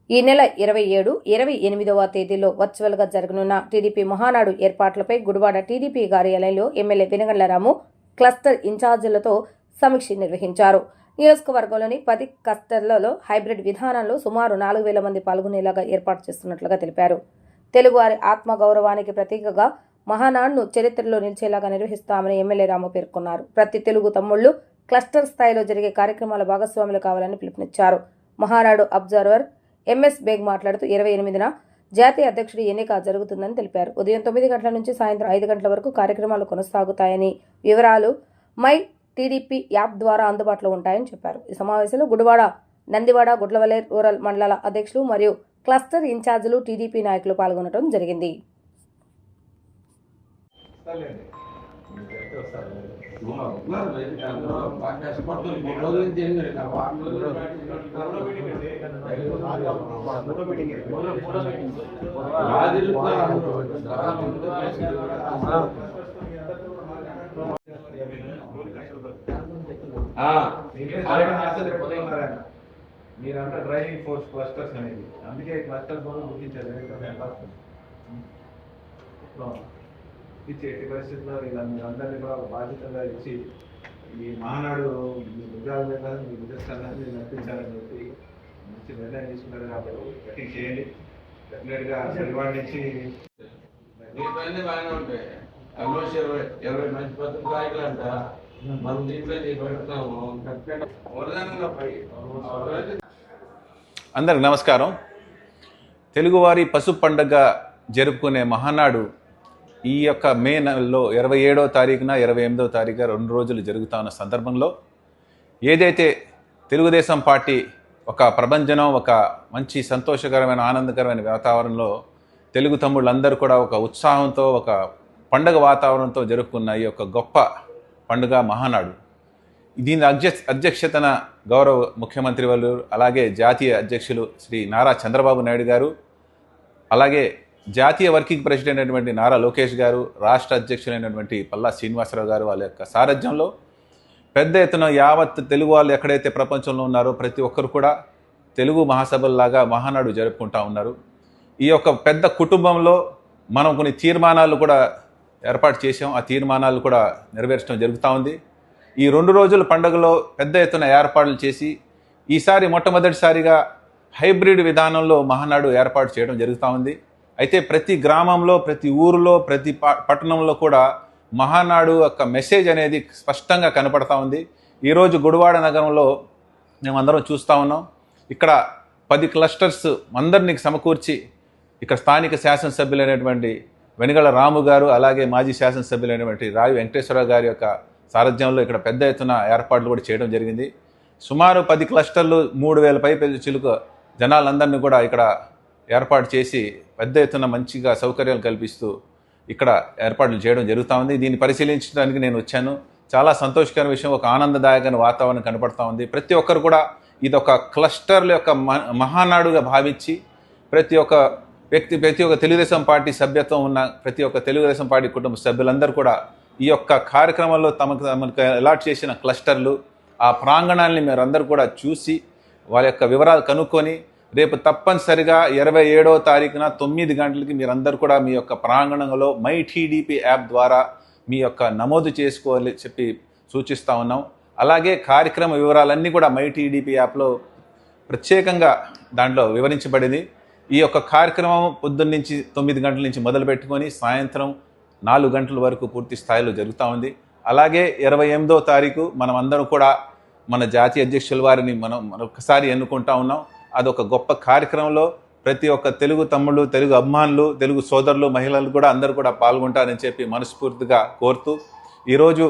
S2: ఈ నెల 27, 28వ తేదీలో వర్చువల్గా జరగనున్న టీడీపీ మహానాడు ఏర్పాట్లపై గుడివాడ టీడీపీ కార్యాలయంలో ఎమ్మెల్యే వెనుగళ్ల రాము క్లస్టర్ ఇన్ఛార్జీలతో సమీక్ష నిర్వహించారు. నియోజకవర్గంలోని 10 క్లస్టర్లలో హైబ్రిడ్ విధానంలో సుమారు 4,000 మంది పాల్గొనేలాగా ఏర్పాటు చేస్తున్నట్లుగా తెలిపారు. తెలుగువారి ఆత్మగౌరవానికి ప్రతీకగా మహానాడును చరిత్రలో నిలిచేలాగా నిర్వహిస్తామని ఎమ్మెల్యే రాము పేర్కొన్నారు. ప్రతి తెలుగు తమ్ముళ్లు క్లస్టర్ స్థాయిలో జరిగే కార్యక్రమాల భాగస్వాములు కావాలని పిలుపునిచ్చారు. మహానాడు అబ్జర్వర్ ఎంఎస్ బేగ్ మాట్లాడుతూ 28న జాతీయ అధ్యక్షుడి ఎన్నిక జరుగుతుందని తెలిపారు. ఉదయం 9 గంటల నుంచి సాయంత్రం 5 గంటల వరకు కార్యక్రమాలు కొనసాగుతాయని, వివరాలు మై టీడీపీ యాప్ ద్వారా అందుబాటులో ఉంటాయని చెప్పారు. ఈ సమావేశంలో గుడివాడ, నందివాడ, గుడ్లవల్లేరు రూరల్ మండలాల అధ్యక్షులు మరియు క్లస్టర్ ఇన్ఛార్జీలు, టీడీపీ నాయకులు పాల్గొనడం జరిగింది.
S9: మీరంతా డ్రైవింగ్ ఫోర్స్ క్లస్టర్స్ అనేది, అందుకే క్లస్టర్స్ కూడా గుర్తించారు. ఇచ్చి ఎట్టి పరిస్థితుల్లో ఇలా మీరందరినీ కూడా బాధ్యతగా ఇచ్చి ఈ మహానాడు విజయాల మీద మీ విజయస్థానాన్ని నడిపించాలని చెప్పి మంచి నిర్ణయం తీసుకున్నారు. కాబట్టి గట్టిగా చేయండి. డెఫినెట్గా శనివాడి నుంచి
S3: దీంట్లోనే బాగానే ఉంటాయి. ఆల్మోస్ట్ 20 మంచి పత్రికలు అంట. మనం దీంట్లో పెడతాము.
S10: అందరికి నమస్కారం. తెలుగువారి పసుపు పండుగ జరుపుకునే మహానాడు ఈ యొక్క మే నెలలో 27వ తారీఖున 28వ తారీఖున 2 రోజులు జరుగుతా ఉన్న సందర్భంలో ఏదైతే తెలుగుదేశం పార్టీ ఒక ప్రభంజనం, ఒక మంచి సంతోషకరమైన, ఆనందకరమైన వాతావరణంలో తెలుగు తమ్ముళ్ళందరూ కూడా ఒక ఉత్సాహంతో, ఒక పండుగ వాతావరణంతో జరుపుకున్న ఈ యొక్క గొప్ప పండుగ మహానాడు. దీని అధ్యక్షతన గౌరవ ముఖ్యమంత్రి వాళ్ళు, అలాగే జాతీయ అధ్యక్షులు శ్రీ నారా చంద్రబాబు నాయుడు గారు, అలాగే జాతీయ వర్కింగ్ ప్రెసిడెంట్ అయినటువంటి నారా లోకేష్ గారు, రాష్ట్ర అధ్యక్షులైనటువంటి పల్లా శ్రీనివాసరావు గారు, వాళ్ళ యొక్క సారథ్యంలో పెద్ద ఎత్తున యావత్ తెలుగు వాళ్ళు ఎక్కడైతే ప్రపంచంలో ఉన్నారో ప్రతి ఒక్కరు కూడా తెలుగు మహాసభల్లాగా మహానాడు జరుపుకుంటూ ఉన్నారు. ఈ యొక్క పెద్ద కుటుంబంలో మనం కొన్ని తీర్మానాలు కూడా ఏర్పాటు చేసాం. ఆ తీర్మానాలు కూడా నెరవేర్చడం జరుగుతూ ఉంది. ఈ 2 రోజుల పండుగలో పెద్ద ఎత్తున ఏర్పాట్లు చేసి ఈసారి మొట్టమొదటిసారిగా హైబ్రిడ్ విధానంలో మహానాడు ఏర్పాటు చేయడం జరుగుతూ ఉంది. అయితే ప్రతి గ్రామంలో, ప్రతి ఊరిలో, ప్రతి పట్టణంలో కూడా మహానాడు యొక్క మెసేజ్ అనేది స్పష్టంగా కనపడతా ఉంది. ఈరోజు గుడివాడ నగరంలో మేమందరం చూస్తూ ఉన్నాం. ఇక్కడ 10 క్లస్టర్స్ అందరినీ సమకూర్చి ఇక్కడ స్థానిక శాసనసభ్యులైనటువంటి వెనుగళ్ల రాము గారు, అలాగే మాజీ శాసనసభ్యులైనటువంటి రావి వెంకటేశ్వరరావు గారి యొక్క సారథ్యంలో ఇక్కడ పెద్ద ఎత్తున ఏర్పాట్లు కూడా చేయడం జరిగింది. సుమారు 10 క్లస్టర్లు 3000 పై చిలుక జనాలందరినీ కూడా ఇక్కడ ఏర్పాటు చేసి పెద్ద ఎత్తున మంచిగా సౌకర్యాలు కల్పిస్తూ ఇక్కడ ఏర్పాట్లు చేయడం జరుగుతూ ఉంది. దీన్ని పరిశీలించడానికి నేను వచ్చాను. చాలా సంతోషకరమైన విషయం, ఒక ఆనందదాయకమైన వాతావరణం కనపడతా ఉంది. ప్రతి ఒక్కరు కూడా ఇది ఒక క్లస్టర్ల యొక్క మహానాడుగా భావించి ప్రతి ఒక్క వ్యక్తి, ప్రతి ఒక్క తెలుగుదేశం పార్టీ సభ్యత్వం ఉన్న ప్రతి ఒక్క తెలుగుదేశం పార్టీ కుటుంబ సభ్యులందరూ కూడా ఈ యొక్క కార్యక్రమంలో తమకు అలాట్ చేసిన క్లస్టర్లు, ఆ ప్రాంగణాన్ని మీరందరూ కూడా చూసి వాళ్ళ యొక్క వివరాలు కనుక్కొని రేపు తప్పనిసరిగా 27వ తారీఖున 9 గంటలకి మీరందరూ కూడా మీ యొక్క ప్రాంగణంలో మై టీడీపీ యాప్ ద్వారా మీ యొక్క నమోదు చేసుకోవాలి చెప్పి సూచిస్తూ ఉన్నాం. అలాగే కార్యక్రమ వివరాలన్నీ కూడా మై టీడీపీ యాప్లో ప్రత్యేకంగా దాంట్లో వివరించబడింది. ఈ యొక్క కార్యక్రమం పొద్దున్న నుంచి 9 గంటల నుంచి మొదలు పెట్టుకొని సాయంత్రం 4 గంటల వరకు పూర్తి స్థాయిలో జరుగుతూ ఉంది. అలాగే 28వ తారీఖు మనం అందరం కూడా మన జాతీయ అధ్యక్షుల వారిని మనం మరొకసారి ఎన్నుకుంటా ఉన్నాం. అదొక గొప్ప కార్యక్రమంలో ప్రతి ఒక్క తెలుగు తమ్ముళ్ళు, తెలుగు అభిమానులు, తెలుగు సోదరులు, మహిళలు కూడా అందరూ కూడా పాల్గొంటారని చెప్పి మనస్ఫూర్తిగా కోరుతూ, ఈరోజు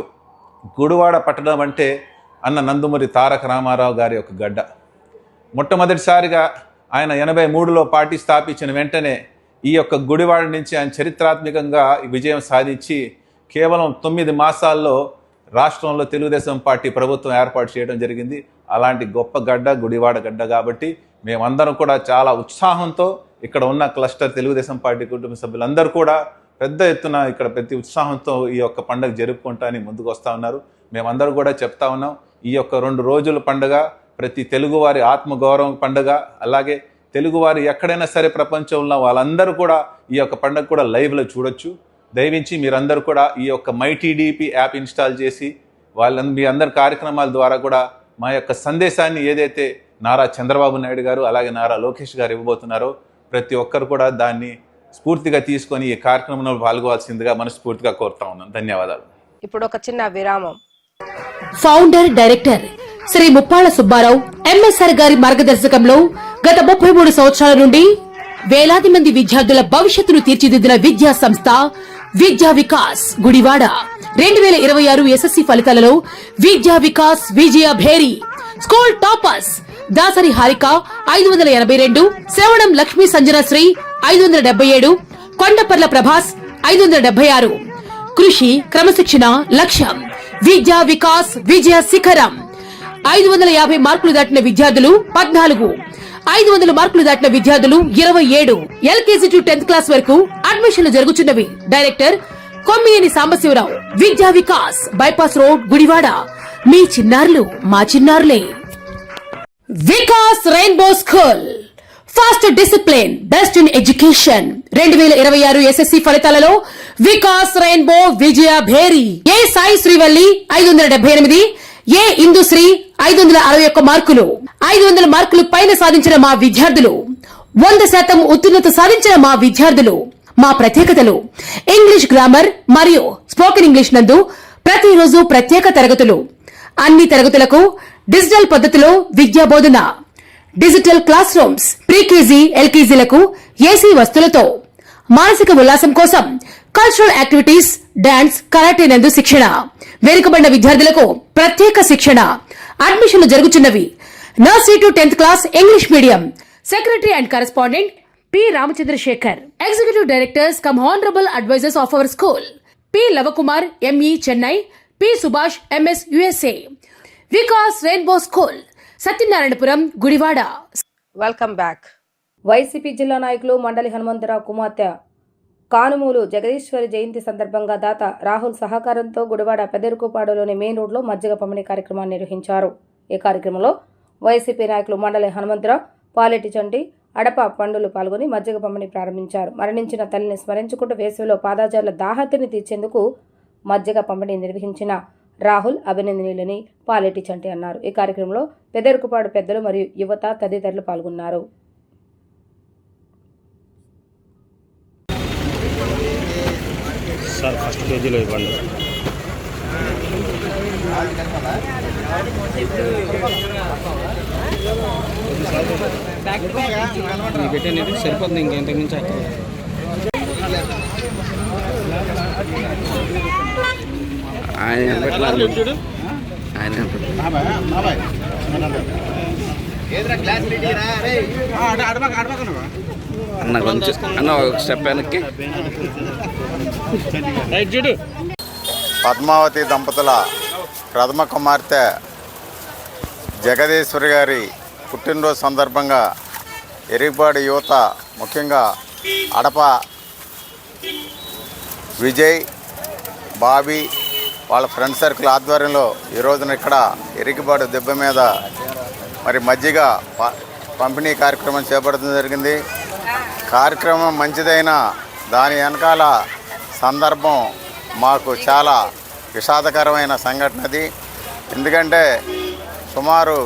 S10: గుడివాడ పట్టణం అంటే అన్న నందమూరి తారక రామారావు గారి యొక్క గడ్డ. మొట్టమొదటిసారిగా ఆయన 83లో పార్టీ స్థాపించిన వెంటనే ఈ యొక్క గుడివాడ నుంచి ఆయన చరిత్రాత్మకంగా విజయం సాధించి కేవలం 9 మాసాల్లో రాష్ట్రంలో తెలుగుదేశం పార్టీ ప్రభుత్వం ఏర్పాటు చేయడం జరిగింది. అలాంటి గొప్ప గడ్డ గుడివాడ గడ్డ కాబట్టి మేమందరం కూడా చాలా ఉత్సాహంతో ఇక్కడ ఉన్న క్లస్టర్ తెలుగుదేశం పార్టీ కుటుంబ సభ్యులందరూ కూడా పెద్ద ఎత్తున ఇక్కడ ప్రతి ఉత్సాహంతో ఈ యొక్క పండుగ జరుపుకుంటానికి ముందుకు వస్తూ ఉన్నారు. మేమందరూ కూడా చెప్తా ఉన్నాం, ఈ యొక్క 2 రోజుల పండుగ ప్రతి తెలుగువారి ఆత్మగౌరవం పండుగ. అలాగే తెలుగువారు ఎక్కడైనా సరే ప్రపంచంలో వాళ్ళందరూ కూడా ఈ యొక్క పండుగ కూడా లైవ్లో చూడొచ్చు. దయవించి మీరందరూ కూడా ఈ యొక్క మై టీడీపీ యాప్ ఇన్స్టాల్ చేసి మీ అందరి కార్యక్రమాల ద్వారా కూడా మా యొక్క సందేశాన్ని ఏదైతే నారా చంద్రబాబు నాయుడు గారు అలాగే నారా లోకేష్ గారు ఇవ్వబోతున్నారో ప్రతి ఒక్కరు కూడా దాన్ని స్ఫూర్తిగా తీసుకొని ఈ కార్యక్రమంలో పాల్గొవాల్సిందిగా మనస్ఫూర్తిగా కోరుతా ఉన్నాను. ధన్యవాదాలు.
S2: ఇప్పుడు ఒక చిన్న విరామం.
S1: Founder, director Shri Muppalla Subbarao MSR గారి మార్గదర్శకంలో గత 33 సంవత్సరాల నుండి వేలాది మంది విద్యార్థుల భవిష్యత్తును తీర్చిదిద్దిన విద్యా సంస్థ విద్యా వికాస్ గుడివాడ 2026 ఎస్ఎస్సి ఫలితాలలో విద్యా వికాస్ విజయ భేరి స్కూల్ టాపర్స్ దాసరి హారిక 582, శ్రవణం లక్ష్మీ సంజనశ్రీ 577, కొండపర్ల ప్రభాస్ 576. కృషి క్రమశిక్షణ లక్ష్యం విద్యా వికాస్ విజయ శిఖరం. 550 మార్కులు దాటిన విద్యార్థులు 14, 500 మార్కులు దాటిన విద్యార్థులు 27. ఎల్కేజీ టు 10th క్లాస్ వరకు అడ్మిషన్లు జరుగుతున్నవి. Director Kommineni Sambasivarao. Vidya Vikas bypass road Gudivada. మీ చిన్నారులు మా చిన్నారులే. Vikas rainbow school fast discipline best in education. 2026 SSC ఫలితాలలో వికాస్ రెయిన్బో విజయ భేరి. ఏ సాయి శ్రీవల్లి 578, ఏ ఇందుశ్రీ 561 మార్కులు. 500 మార్కులు పైన సాధించిన మా విద్యార్థులు, 100% ఉత్తీర్ణత సాధించిన మా విద్యార్థులు. మా ప్రత్యేకతలు: ఇంగ్లీష్ గ్రామర్ మరియు స్పోకెన్ ఇంగ్లీష్ నందు ప్రతిరోజు ప్రత్యేక తరగతులు. అన్ని తరగతులకు డిజిటల్ పద్ధతిలో విద్యా బోధన. Digital classrooms. ప్రీకేజీ ఎల్కేజీలకు ఏసీ వస్తువులతో. మానసిక ఉల్లాసం కోసం కల్చరల్ యాక్టివిటీస్, డాన్స్, కరాటే నందు శిక్షణ. వెనుకబడిన విద్యార్థులకు ప్రత్యేక శిక్షణ. అడ్మిషన్లు జరుగుతున్నవి. Nursery to 10th class English medium. Secretary and correspondent P Ramachandrasekhar. Executive directors cum honourable advisers of our school P Lavakumar ME Chennai, P Subhash MS USA. Vikas rainbow school Satyanarayanapuram Gudivada.
S2: Welcome back. YCP జిల్లా నాయకులు మండలి హనుమంతరావు కుమార్తె కానుమూలు జగదీశ్వరి జయంతి సందర్భంగా దాత రాహుల్ సహకారంతో గుడివాడ పెదరుకుపాడులోని మెయిన్ రోడ్లో మజ్జిగ పంపిణీ కార్యక్రమాన్ని నిర్వహించారు. ఈ కార్యక్రమంలో వైసీపీ నాయకులు మండలి హనుమంతరావు, పాలెటి చంటి, అడప పండులు పాల్గొని మజ్జిగ పంపిణీ ప్రారంభించారు. మరణించిన తల్లిని స్మరించుకుంటూ వేసవిలో పాదాచారుల దాహతిని తీర్చేందుకు మజ్జిగ పంపిణీ నిర్వహించిన రాహుల్ అభినందనీయులని పాలెటి చంటి అన్నారు. ఈ కార్యక్రమంలో పెదరుకుపాడు పెద్దలు మరియు యువత తదితరులు పాల్గొన్నారు.
S11: సార్ ఫస్ట్ కేజీలో ఇవ్వండి. పెట్టండి, సరిపోతుంది. ఇంకెంత మించి
S12: అన్న కొంచెం అన్న ఒక స్టెప్ వెనక్కి.
S5: పద్మావతి దంపతుల ప్రథమ కుమార్తె జగదీశ్వరి గారి పుట్టినరోజు సందర్భంగా ఎరిపాడు యువత, ముఖ్యంగా అడప విజయ్, బాబీ వాళ్ళ ఫ్రెండ్ సర్కిల్ ఆధ్వర్యంలో ఈ రోజున ఇక్కడ ఎరికిపాడు దెబ్బ మీద మరి మజ్జిగ పంపిణీ కార్యక్రమం చేపట్టడం జరిగింది. కార్యక్రమం మంచిదైన దాని వెనకాల సందర్భం మాకు చాలా విషాదకరమైన సంఘటన అది. ఎందుకంటే సుమారు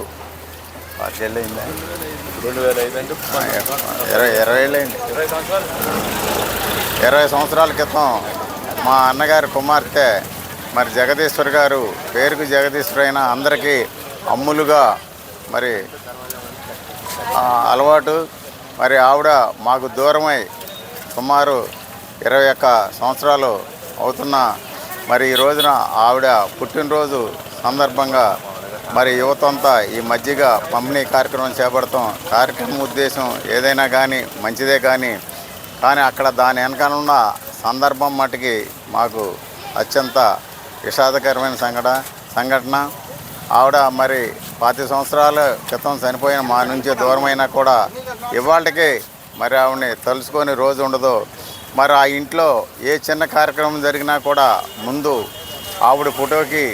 S5: 20 సంవత్సరాల క్రితం మా అన్నగారి కుమార్తె మరి జగదీశ్వర్ గారు, పేరుకు జగదీశ్వర్ అయినా అందరికీ అమ్ములుగా మరి అలవాటు. మరి ఆవిడ మాకు దూరమై సుమారు 21 సంవత్సరాలు అవుతున్న మరి ఈ రోజున ఆవిడ పుట్టినరోజు సందర్భంగా మరి యువతంతా ఈ మజ్జిగ పంపిణీ కార్యక్రమం చేపడతాం. కార్యక్రమం ఉద్దేశం ఏదైనా కానీ మంచిదే, కానీ అక్కడ దాని వెనకాల ఉన్న సందర్భం మటుకి మాకు అత్యంత విషాదకరమైన సంఘటన. ఆవిడ మరి 20 సంవత్సరాల క్రితం చనిపోయిన మా నుంచి దూరమైనా కూడా ఇవాళకి మరి ఆవిడని తలుచుకొని రోజు ఉండదు. మరి ఆ ఇంట్లో ఏ చిన్న కార్యక్రమం జరిగినా కూడా ముందు ఆవిడ ఫోటోకి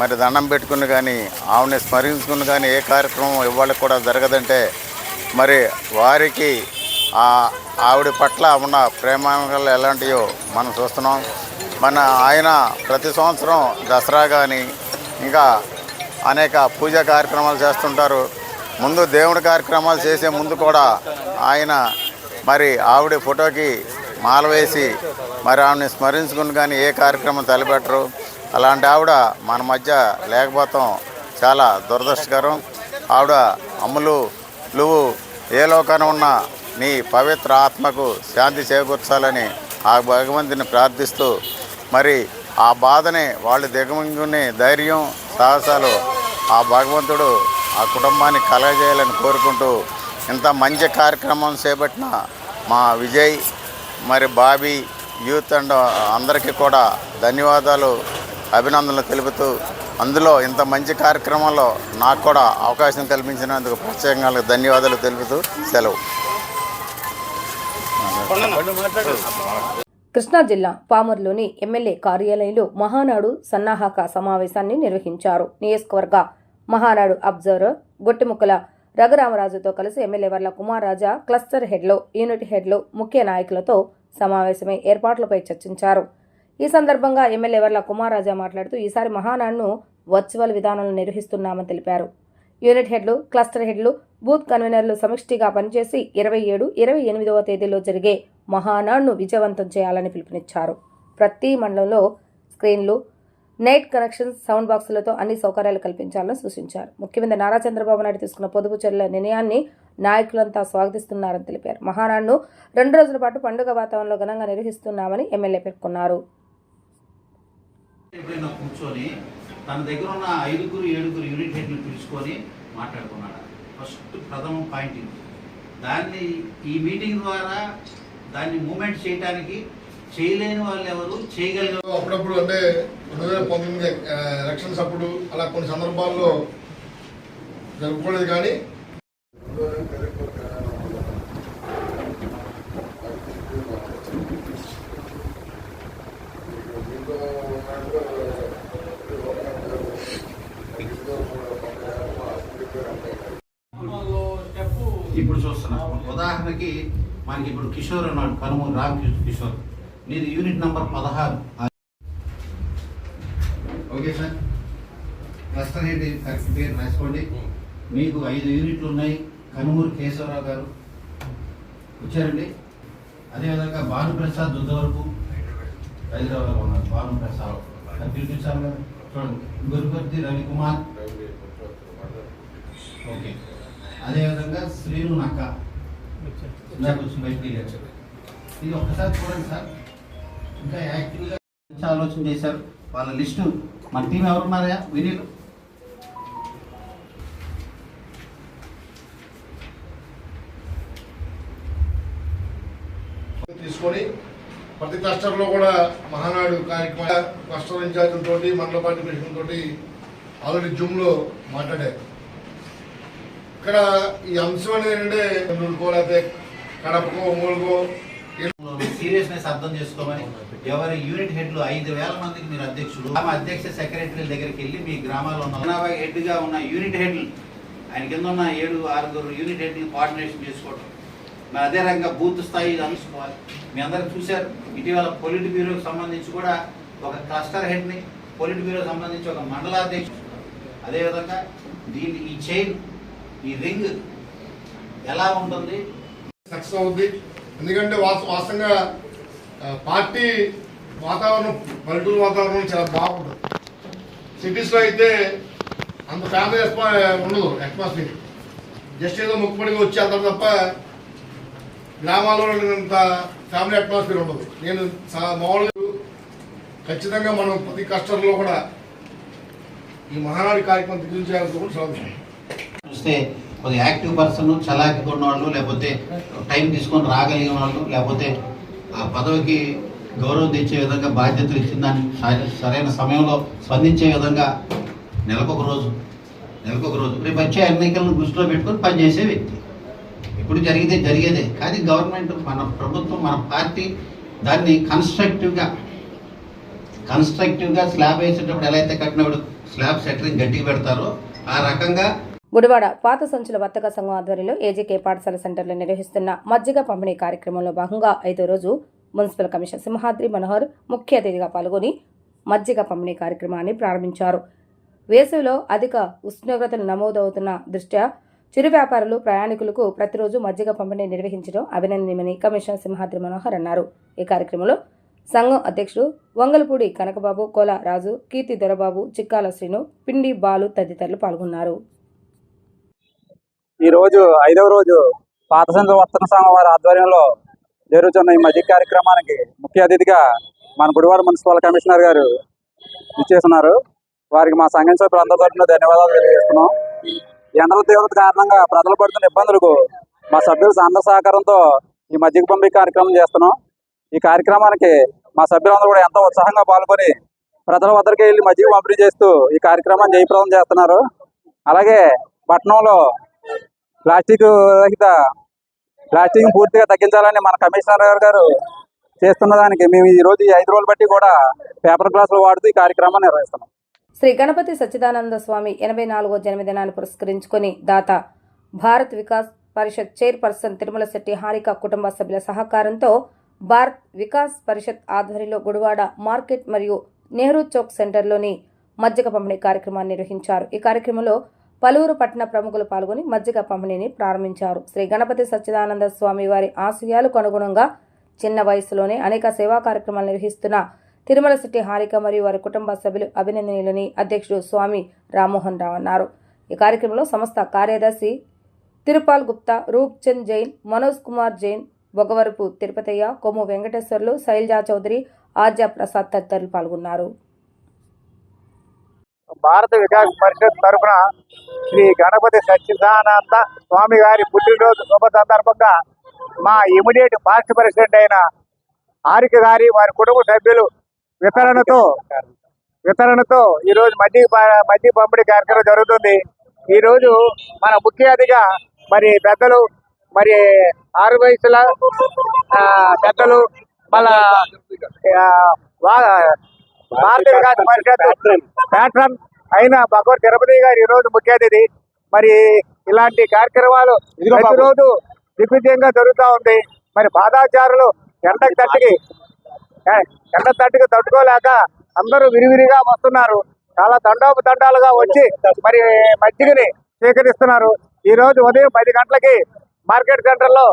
S5: మరి దండం పెట్టుకుని కానీ ఆవిడని స్మరించుకుని కానీ ఏ కార్యక్రమం ఇవాళకి కూడా జరగదంటే మరి వారికి ఆవిడ పట్ల ఉన్న ప్రేమాలు ఎలాంటివో మనం చూస్తున్నాం. మన ఆయన ప్రతి సంవత్సరం దసరా కానీ ఇంకా అనేక పూజా కార్యక్రమాలు చేస్తుంటారు. ముందు దేవుడి కార్యక్రమాలు చేసే ముందు కూడా ఆయన మరి ఆవిడ ఫోటోకి మాల వేసి మరి ఆవిడని స్మరించుకుని కానీ ఏ కార్యక్రమం తలపెట్టరు. అలాంటి ఆవిడ మన మధ్య లేకపోతాం చాలా దురదృష్టకరం. ఆవిడ అమ్ములు నువ్వు ఏ లోకాన ఉన్నా నీ పవిత్ర ఆత్మకు శాంతి చేకూర్చాలని ఆ భగవంతుని ప్రార్థిస్తూ మరి ఆ బాధని వాళ్ళు దిగమింగుని ధైర్యం సాహసాలు ఆ భగవంతుడు ఆ కుటుంబాన్ని కలగజేయాలని కోరుకుంటూ ఇంత మంచి కార్యక్రమం చేపట్టిన మా విజయ్ మరి బాబీ యూత్ అండ్ అందరికీ కూడా ధన్యవాదాలు అభినందనలు తెలుపుతూ అందులో ఇంత మంచి కార్యక్రమంలో నాకు కూడా అవకాశం కల్పించినందుకు ప్రత్యేకంగా ధన్యవాదాలు తెలుపుతూ సెలవు.
S2: కృష్ణా జిల్లా పామూరులోని ఎమ్మెల్యే కార్యాలయంలో మహానాడు సన్నాహక సమావేశాన్ని నిర్వహించారు. నియోజకవర్గ మహానాడు అబ్జర్వర్ గొట్టిముక్కల రఘురామరాజుతో కలిసి ఎమ్మెల్యే వర్ల కుమార్ రాజా క్లస్టర్ హెడ్లో, యూనిట్ హెడ్లో ముఖ్య నాయకులతో సమావేశమై ఏర్పాట్లపై చర్చించారు. ఈ సందర్భంగా ఎమ్మెల్యే వర్ల కుమార్ రాజా మాట్లాడుతూ ఈసారి మహానాడును వర్చువల్ విధానంలో నిర్వహిస్తున్నామని తెలిపారు. యూనిట్ హెడ్లు, క్లస్టర్ హెడ్లు, బూత్ కన్వీనర్లు సమిష్టిగా పనిచేసి 27, 28వ తేదీలో జరిగే మహానాడును విజయవంతం చేయాలని పిలుపునిచ్చారు. ప్రతి మండలంలో స్క్రీన్లు, నెట్ కనెక్షన్స్, సౌండ్ బాక్సులతో అన్ని సౌకర్యాలు కల్పించాలని సూచించారు. ముఖ్యమంత్రి నారా చంద్రబాబు నాయుడు తీసుకున్న పొదుపు చర్యల నిర్ణయాన్ని నాయకులంతా స్వాగతిస్తున్నారని తెలిపారు. మహానాడును 2 రోజుల పాటు పండుగ వాతావరణంలో ఘనంగా నిర్వహిస్తున్నామని ఎమ్మెల్యే పేర్కొన్నారు.
S13: కూర్చొని తన దగ్గర ఉన్న 5, 7 యూనిట్ హెడ్లు పిలుచుకొని మాట్లాడుకున్నాడు. ఫస్ట్ ప్రథమ పాయింట్ దాన్ని ఈ మీటింగ్ ద్వారా దాన్ని మూమెంట్ చేయడానికి చేయలేని వాళ్ళు ఎవరు, చేయగలిగారు.
S4: అప్పుడప్పుడు అంటే 2019 ఎలక్షన్స్ అప్పుడు అలా కొన్ని సందర్భాల్లో జరుపుకోలేదు. కానీ
S13: ఇప్పుడు చూస్తున్నాం. ఉదాహరణకి మనకి ఇప్పుడు కిషోర్ ఉన్నాడు, కనుమూరు రామ్ కిషోర్, మీది unit number 16. Okay sir, cluster head correct పేరు రాసుకోండి. మీకు 5 యూనిట్లు ఉన్నాయి. కనుమూరు కేశవరావు గారు వచ్చారండి. అదేవిధంగా భానుప్రసాద్ దుద్దవరకు హైదరాబాద్లో ఉన్నారు. భానుప్రసాద్ పిలిపించారు కదా, చూడండి. గురుపర్తి రవికుమార్, ఓకే. అదేవిధంగా శ్రీను నక్క నాకు వచ్చి బయటికి వెళ్ళారు. ఇది ఒక్కసారి చూడండి సార్. ఇంకా యాక్టివ్గా ఆలోచన చేశారు. వాళ్ళ లిస్టు మన టీం ఎవరున్నారా వినీలు?
S4: తీసుకొని ప్రతి క్లస్టర్లో కూడా మహానాడు కార్యక్రమ క్లస్టర్ ఇన్ఛార్జీలతో, మండల పార్టీ ప్రెసిడెంట్తో ఆల్రెడీ జూమ్లో మాట్లాడారు. ఇక్కడ ఈ అంశం అనేది ఏంటంటే లేకపోతే కడపకో, ఒంగోలుకో
S13: సీరియస్నెస్ అర్థం చేసుకోమని ఎవరి యూనిట్ హెడ్లు 5,000 మందికి మీరు అధ్యక్షుడు, అధ్యక్ష సెక్రటరీల దగ్గరికి వెళ్ళి మీ గ్రామాల్లో ఉన్న హెడ్గా ఉన్న యూనిట్ హెడ్లు, ఆయన కింద ఉన్న 7, 6 యూనిట్ హెడ్లు కోఆర్డినేషన్ చేసుకోవడం. మరి అదే రకంగా బూత్ స్థాయి అనుకోవాలి. మీ అందరికి చూశారు, ఇటీవల పొలిట్ బ్యూరోకి సంబంధించి కూడా ఒక క్లస్టర్ హెడ్ని, పొలిట్ బ్యూరోకి సంబంధించి ఒక మండలాధ్యక్షుడు, అదేవిధంగా దీన్ని ఈ చైన్, ఈ రింగ్ ఎలా ఉంటుంది,
S4: సక్సెస్ అవుద్ది. ఎందుకంటే వాస్తవంగా పార్టీ వాతావరణం, పల్లెటూరు వాతావరణం చాలా బాగుంటుంది. సిటీస్లో అయితే అంత ఫ్యామిలీ ఉండదు అట్మాస్ఫియర్. జస్ట్ ఏదో ముక్కుపడిగా వచ్చి అంటారు తప్ప గ్రామాల్లో అంత ఫ్యామిలీ అట్మాస్ఫియర్ ఉండదు. నేను మామూలుగా ఖచ్చితంగా మనం ప్రతి కస్టర్లో కూడా ఈ మహానాడు కార్యక్రమం దిగ్విజయాలతో కూడా సాగుతాం.
S13: చూస్తే ఒక యాక్టివ్ పర్సన్, చలాకి ఉన్న వాళ్ళు, లేకపోతే టైం తీసుకొని రాగలిగిన వాళ్ళు, లేకపోతే ఆ పదవికి గౌరవం తెచ్చే విధంగా బాధ్యతలు ఇచ్చిన దాన్ని సరైన సమయంలో స్పందించే విధంగా నెలకొక రోజు రేపు వచ్చే ఎన్నికలను దృష్టిలో పెట్టుకొని పనిచేసే వ్యక్తి. ఇప్పుడు జరిగేదే. కానీ గవర్నమెంట్, మన ప్రభుత్వం, మన పార్టీ దాన్ని కన్స్ట్రక్టివ్గా స్లాబ్ వేసేటప్పుడు ఎలా అయితే కట్టినప్పుడు స్లాబ్ సెటరింగ్ గట్టిగా పెడతారో ఆ రకంగా
S2: గుడివాడ పాత సంచుల వర్తక సంఘం ఆధ్వర్యంలో ఏజేకే పాఠశాల సెంటర్లో నిర్వహిస్తున్న మజ్జిగ పంపిణీ కార్యక్రమంలో భాగంగా 5వ రోజు మున్సిపల్ కమిషనర్ సింహాద్రి మనోహర్ ముఖ్య అతిథిగా పాల్గొని మజ్జిగ పంపిణీ కార్యక్రమాన్ని ప్రారంభించారు. వేసవిలో అధిక ఉష్ణోగ్రతలు నమోదవుతున్న దృష్ట్యా చిరు వ్యాపారులు, ప్రయాణికులకు ప్రతిరోజు మజ్జిగ పంపిణీ నిర్వహించడం అభినందనీయమని కమిషనర్ సింహాద్రి మనోహర్ అన్నారు. ఈ కార్యక్రమంలో సంఘం అధ్యక్షుడు వంగలపూడి కనకబాబు, కోల రాజు, కీర్తి దొరబాబు, చిక్కాల శ్రీను, పిండి బాలు తదితరులు పాల్గొన్నారు.
S14: ఈరోజు 5వ రోజు పాత సంఘ వర్తన సంఘం వారి ఆధ్వర్యంలో జరుగుతున్న ఈ మధ్య కార్యక్రమానికి ముఖ్య అతిథిగా మన గుడివాడ మున్సిపల్ కమిషనర్ గారు ఇచ్చేస్తున్నారు. వారికి మా సంఘం సభ్యులందరి తరఫున ధన్యవాదాలు తెలియజేస్తున్నాం. ఎండల తీవ్రత కారణంగా ప్రజలు పడుతున్న ఇబ్బందులకు మా సభ్యుల అందరి సహకారంతో ఈ మజ్జిగ పంపిణీ కార్యక్రమం చేస్తున్నాం. ఈ కార్యక్రమానికి మా సభ్యులందరూ కూడా ఎంతో ఉత్సాహంగా పాల్గొని ప్రజల వద్దరికి వెళ్ళి మజ్జిగ పంపిణీ చేస్తూ ఈ కార్యక్రమాన్ని జయప్రదం చేస్తున్నారు. అలాగే పట్టణంలో ప్లాస్టిక్ పూర్తిగా తగ్గించాలని మన కమిషనర్ గారు చేస్తున్న దానికి మేము ఈ రోజు 5 రోజులు బట్టి కూడా పేపర్ గ్లాసులు వాడుతూ ఈ కార్యక్రమాన్ని నిర్వహిస్తున్నాం.
S2: శ్రీ గణపతి సచ్చిదానంద స్వామి 84వ జన్మదినాన్ని పురస్కరించుకొని దాత భారత్ వికాస్ పరిషత్ చైర్పర్సన్ తిరుమల శెట్టి హారిక కుటుంబ సభ్యుల సహకారంతో భారత్ వికాస్ పరిషత్ ఆధ్వర్యంలో గుడివాడ మార్కెట్ మరియు నెహ్రూ చౌక్ సెంటర్లోని మజ్జిగ పంపిణీ కార్యక్రమాన్ని నిర్వహించారు. ఈ కార్యక్రమంలో పలువురు పట్టణ ప్రముఖులు పాల్గొని మజ్జిగ పంపిణీని ప్రారంభించారు. శ్రీ గణపతి సచ్చిదానంద స్వామి వారి ఆశయాలకు అనుగుణంగా చిన్న వయసులోనే అనేక సేవా కార్యక్రమాలు నిర్వహిస్తున్న తిరుమల శెట్టి హారిక మరియు వారి కుటుంబ సభ్యులు అభినందనీయులని అధ్యక్షుడు స్వామి రామ్మోహన్ రావు అన్నారు. ఈ కార్యక్రమంలో సంస్థ కార్యదర్శి తిరుపాల్ గుప్తా, రూప్చంద్ జైన్, మనోజ్ కుమార్ జైన్, బొగవరపు తిరుపతయ్య, కొమ్ము వెంకటేశ్వర్లు, శైలజా చౌదరి, ఆర్జా ప్రసాద్ తదితరులు పాల్గొన్నారు.
S14: భారత వికాస్ పరిషత్ తరఫున శ్రీ గణపతి సచ్చిదానంద స్వామి గారి పుట్టినరోజు శుభ సందర్భంగా మా ఇమిడియట్ పాస్ట్ ప్రెసిడెంట్ అయిన హారిక గారి వారి కుటుంబ సభ్యులు వితరణతో ఈరోజు మజ్జిగ పంపిణీ కార్యక్రమం జరుగుతుంది. ఈరోజు మన ముఖ్య అతిథిగా మరి పెద్దలు, మరి 6 వయసుల పెద్దలు, మళ్ళా భారత వికాస్ పరిషత్ ప్యాట్రన్ అయిన భగవత్ తిరుపతి గారు ఈరోజు ముఖ్య అతిథి. మరి ఇలాంటి కార్యక్రమాలు ప్రతిరోజు దిగ్విజయంగా జరుగుతూ ఉంది. మరి బాధాచారులు ఎండ తట్టుకు తట్టుకోలేక అందరూ విరివిరిగా వస్తున్నారు. చాలా దండాలుగా వచ్చి మరి మజ్జిగని స్వీకరిస్తున్నారు. ఈ రోజు ఉదయం 10 గంటలకి మార్కెట్ సెంటర్ లో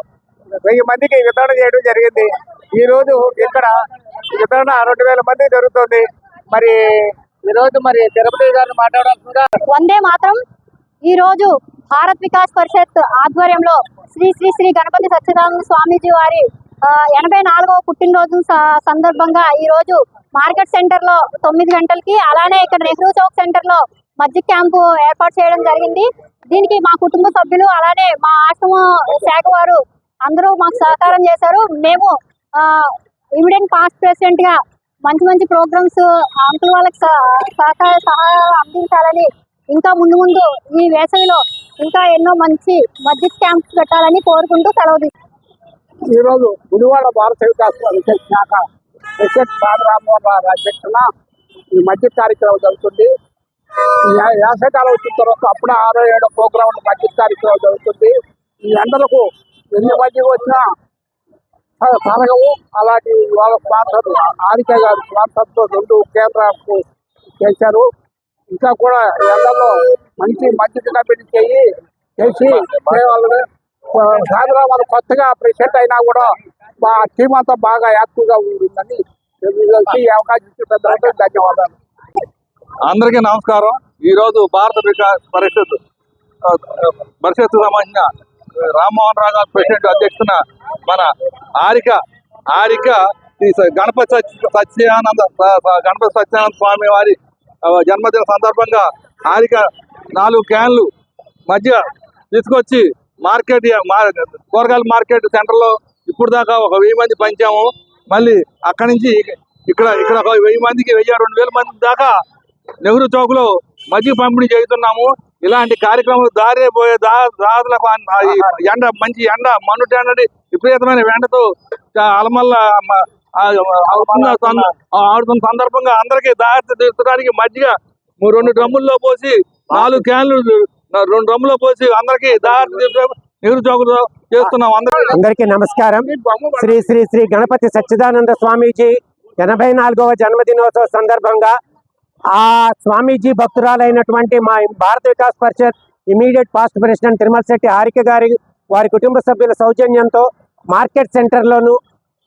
S14: 1000 మందికి వితరణ చేయడం జరిగింది. ఈ రోజు ఇక్కడ వితరణ 2000 మందికి జరుగుతుంది. మరి ఈ రోజు మరి తిరుపతి గారిని మాట్లాడాల్సిందిగా
S15: వందే మాత్రం. ఈ రోజు భారత్ వికాస్ పరిషత్ ఆధ్వర్యంలో శ్రీ శ్రీ శ్రీ గణపతి సచ్చిదానంద స్వామీజీ వారి 84వ పుట్టినరోజు సందర్భంగా ఈ రోజు మార్కెట్ సెంటర్ లో 9 గంటలకి, అలానే ఇక్కడ నెహ్రూ చౌక్ సెంటర్ లో మజ్జిగ క్యాంపు ఏర్పాటు చేయడం జరిగింది. దీనికి మా కుటుంబ సభ్యులు అలానే మా ఆశ్రమ శాఖ వారు అందరూ మాకు సహకారం చేశారు. మేము ఇమిడియట్ పాస్ట్ ప్రెసిడెంట్ గా మంచి ప్రోగ్రామ్స్ అంకుల్ వాళ్ళకి సహాయం అందించాలని, ఇంకా ముందు ఈ వేసవిలో ఇంకా ఎన్నో మంచి మజ్జిగ క్యాంప్స్ పెట్టాలని కోరుకుంటూ సెలవు తీసుకుంటాం.
S14: ఈ రోజు గుడివాడ భారత వికాస్ పరిషత్ శాఖ ప్రెసిడెంట్ రామ్మోహన్ రావు అధ్యక్షున ఈ మజ్జిగ కార్యక్రమం జరుగుతుంది. వేసవికాలం వచ్చిన తర్వాత అప్పుడే 6-7 ప్రోగ్రాం మజ్జిగ కార్యక్రమం జరుగుతుంది. ఈ ఎండలకు ఎన్ని మజ్జిగ వచ్చినా తరగవు. అలాంటి వాళ్ళ స్పాన్సర్ హారిక గారు స్పాన్సర్తో 2 కేంద్రాలకు చేశారు. ఇంకా కూడా ఎండల్లో మంచి మజ్జిగ కంపెనీ చేసి వాళ్ళని హైదరాబాద్ కొత్తగా ప్రెసిడెంట్ అయినా కూడా మా టీం అంతా బాగా యాక్టివ్గా ఉంటుందని ఈ అవకాశం ఇచ్చిన ధన్యవాదాలు. అందరికీ నమస్కారం. ఈరోజు భారత వికాస్ పరిషత్ సంబంధించిన రామ్మోహన్ రావు గారు ప్రెసిడెంట్ అధ్యక్షున మన హారిక గణపతి సత్యానంద స్వామి వారి జన్మదిన సందర్భంగా హారిక 4 క్యాన్లు మధ్య తీసుకొచ్చి కూరగాయల మార్కెట్ సెంటర్లో ఇప్పుడు దాకా ఒక 1000 మంది పంచాము. మళ్ళీ అక్కడి నుంచి ఇక్కడ ఒక 1000 మందికి 1000-2000 మంది దాకా నెహ్రూ చౌక్ లో మజ్జిగ పంపిణీ చేస్తున్నాము. ఇలాంటి కార్యక్రమాలు దారులకు మంచి ఎండ మన్నుటి ఎండటి విపరీతమైన ఎండతో అలమల్ల ఆడుతున్న సందర్భంగా అందరికీ దారి తీర్చడానికి మజ్జిగ 2 డ్రమ్ముల్లో పోసి 4 క్యాన్లు 2 డ్రమ్ములో పోసి అందరికీ దారి నెహ్రూ చౌక్ లో చేస్తున్నాం.
S16: అందరికీ నమస్కారం. శ్రీ శ్రీ శ్రీ గణపతి సచ్చిదానంద స్వామీజీ 84వ జన్మదినోత్సవ సందర్భంగా ఆ స్వామీజీ భక్తురాలైనటువంటి మా Bharat Vikas Parishad immediate past president Tirumala Setty Harika గారి వారి కుటుంబ సభ్యుల సౌజన్యంతో మార్కెట్ సెంటర్లోను,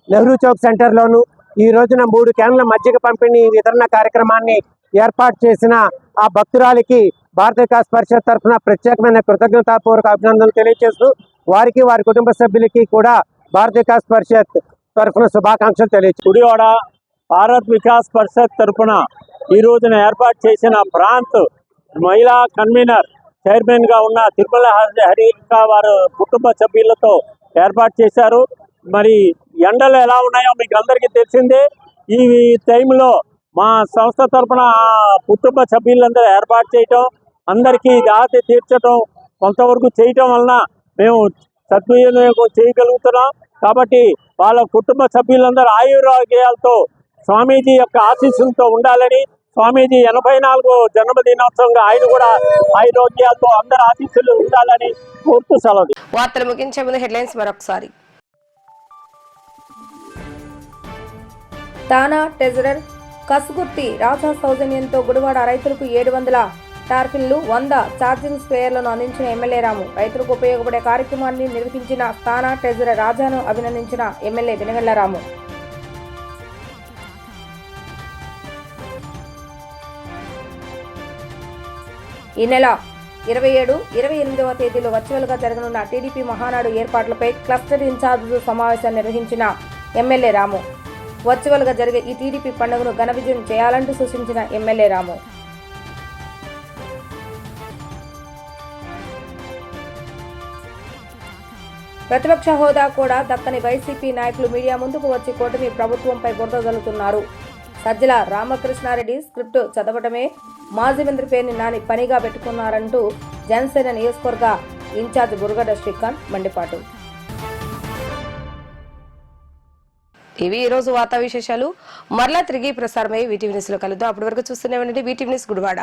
S16: నెహ్రూ చౌక్ సెంటర్లోను, ఈ రోజున 3 క్యాన్ల మజ్జిగ పంపిణీ వితరణ కార్యక్రమాన్ని ఏర్పాటు చేసిన ఆ భక్తురాలికి భారత వికాస్ పరిషత్ తరఫున ప్రత్యేకమైన కృతజ్ఞతాపూర్వక అభినందనలు తెలియజేస్తూ వారికి వారి కుటుంబ సభ్యులకి కూడా భారత వికాస్ పరిషత్ తరఫున శుభాకాంక్షలు తెలియజేస్తూ
S17: గుడివాడ భారత్ వికాస్ పరిషత్ తరఫున ఈ రోజున ఏర్పాటు చేసిన ప్రాంత్ మహిళా కన్వీనర్ చైర్మన్ గా ఉన్న తిరుమల హరిక వారు కుటుంబ సభ్యులతో ఏర్పాటు చేశారు. మరి ఎండలు ఎలా ఉన్నాయో మీకు అందరికీ తెలిసిందే. ఈ టైంలో మా సంస్థ తరఫున కుటుంబ సభ్యులందరూ ఏర్పాటు చేయటం, అందరికీ దాహత తీర్చడం కొంతవరకు చేయటం వలన మేము సద్వినియోగం చేయగలుగుతున్నాం. కాబట్టి వాళ్ళ కుటుంబ సభ్యులందరూ ఆయురారోగ్యాలతో స్వామీజీ యొక్క ఆశీస్సులతో ఉండాలని, స్వామీజీ 84వ జన్మదినోత్సవంగా ఆయన కూడా ఆయురారోగ్యాలతో అందరి ఆశీస్సులు ఉండాలని కోరుతూ సెలవు.
S2: వార్తలు ముగించే ముందు హెడ్లైన్స్ మరొకసారి. తానా ట్రెజరర్ కసుగుర్తి రాజా సౌజన్యంతో గుడివాడ రైతులకు 700 టార్పిన్లు 100 ఛార్జింగ్ స్ప్రేయర్లను అందించిన ఎమ్మెల్యే రాము. రైతులకు ఉపయోగపడే కార్యక్రమాన్ని నిర్వహించిన తానా ట్రెజరర్ రాజాను అభినందించిన ఎమ్మెల్యే వెనగళ్ల రాము. ఈ నెల 27, 28వ తేదీలో వర్చువల్గా జరగనున్న టీడీపీ మహానాడు ఏర్పాట్లపై క్లస్టర్ ఇన్ఛార్జీల సమావేశాన్ని నిర్వహించిన ఎమ్మెల్యే రాము. వర్చువల్గా జరిగే ఈ టీడీపీ పండుగను ఘన విజయం చేయాలంటూ సూచించిన ఎమ్మెల్యే రాము. ప్రతిపక్ష హోదా కూడా దక్కని వైసీపీ నాయకులు మీడియా ముందుకు వచ్చి కూటమి ప్రభుత్వంపై బురద జల్లుతున్నారు. సజ్జల రామకృష్ణారెడ్డి స్క్రిప్ట్ చదవటమే మాజీ మంత్రి పేరుని నాని పనిగా పెట్టుకున్నారంటూ జనసేన నియోజకవర్గ ఇన్ఛార్జ్ బుర్గడ్డ శ్రీకాంత్ మండిపాటు. ఇవి ఈరోజు వార్తా విశేషాలు. మరలా తిరిగి ప్రసారమై వీటీవీ న్యూస్లో కలుద్దాం. అప్పటి వరకు చూస్తూనే ఉండండి వీటీవీ న్యూస్ గుడివాడ.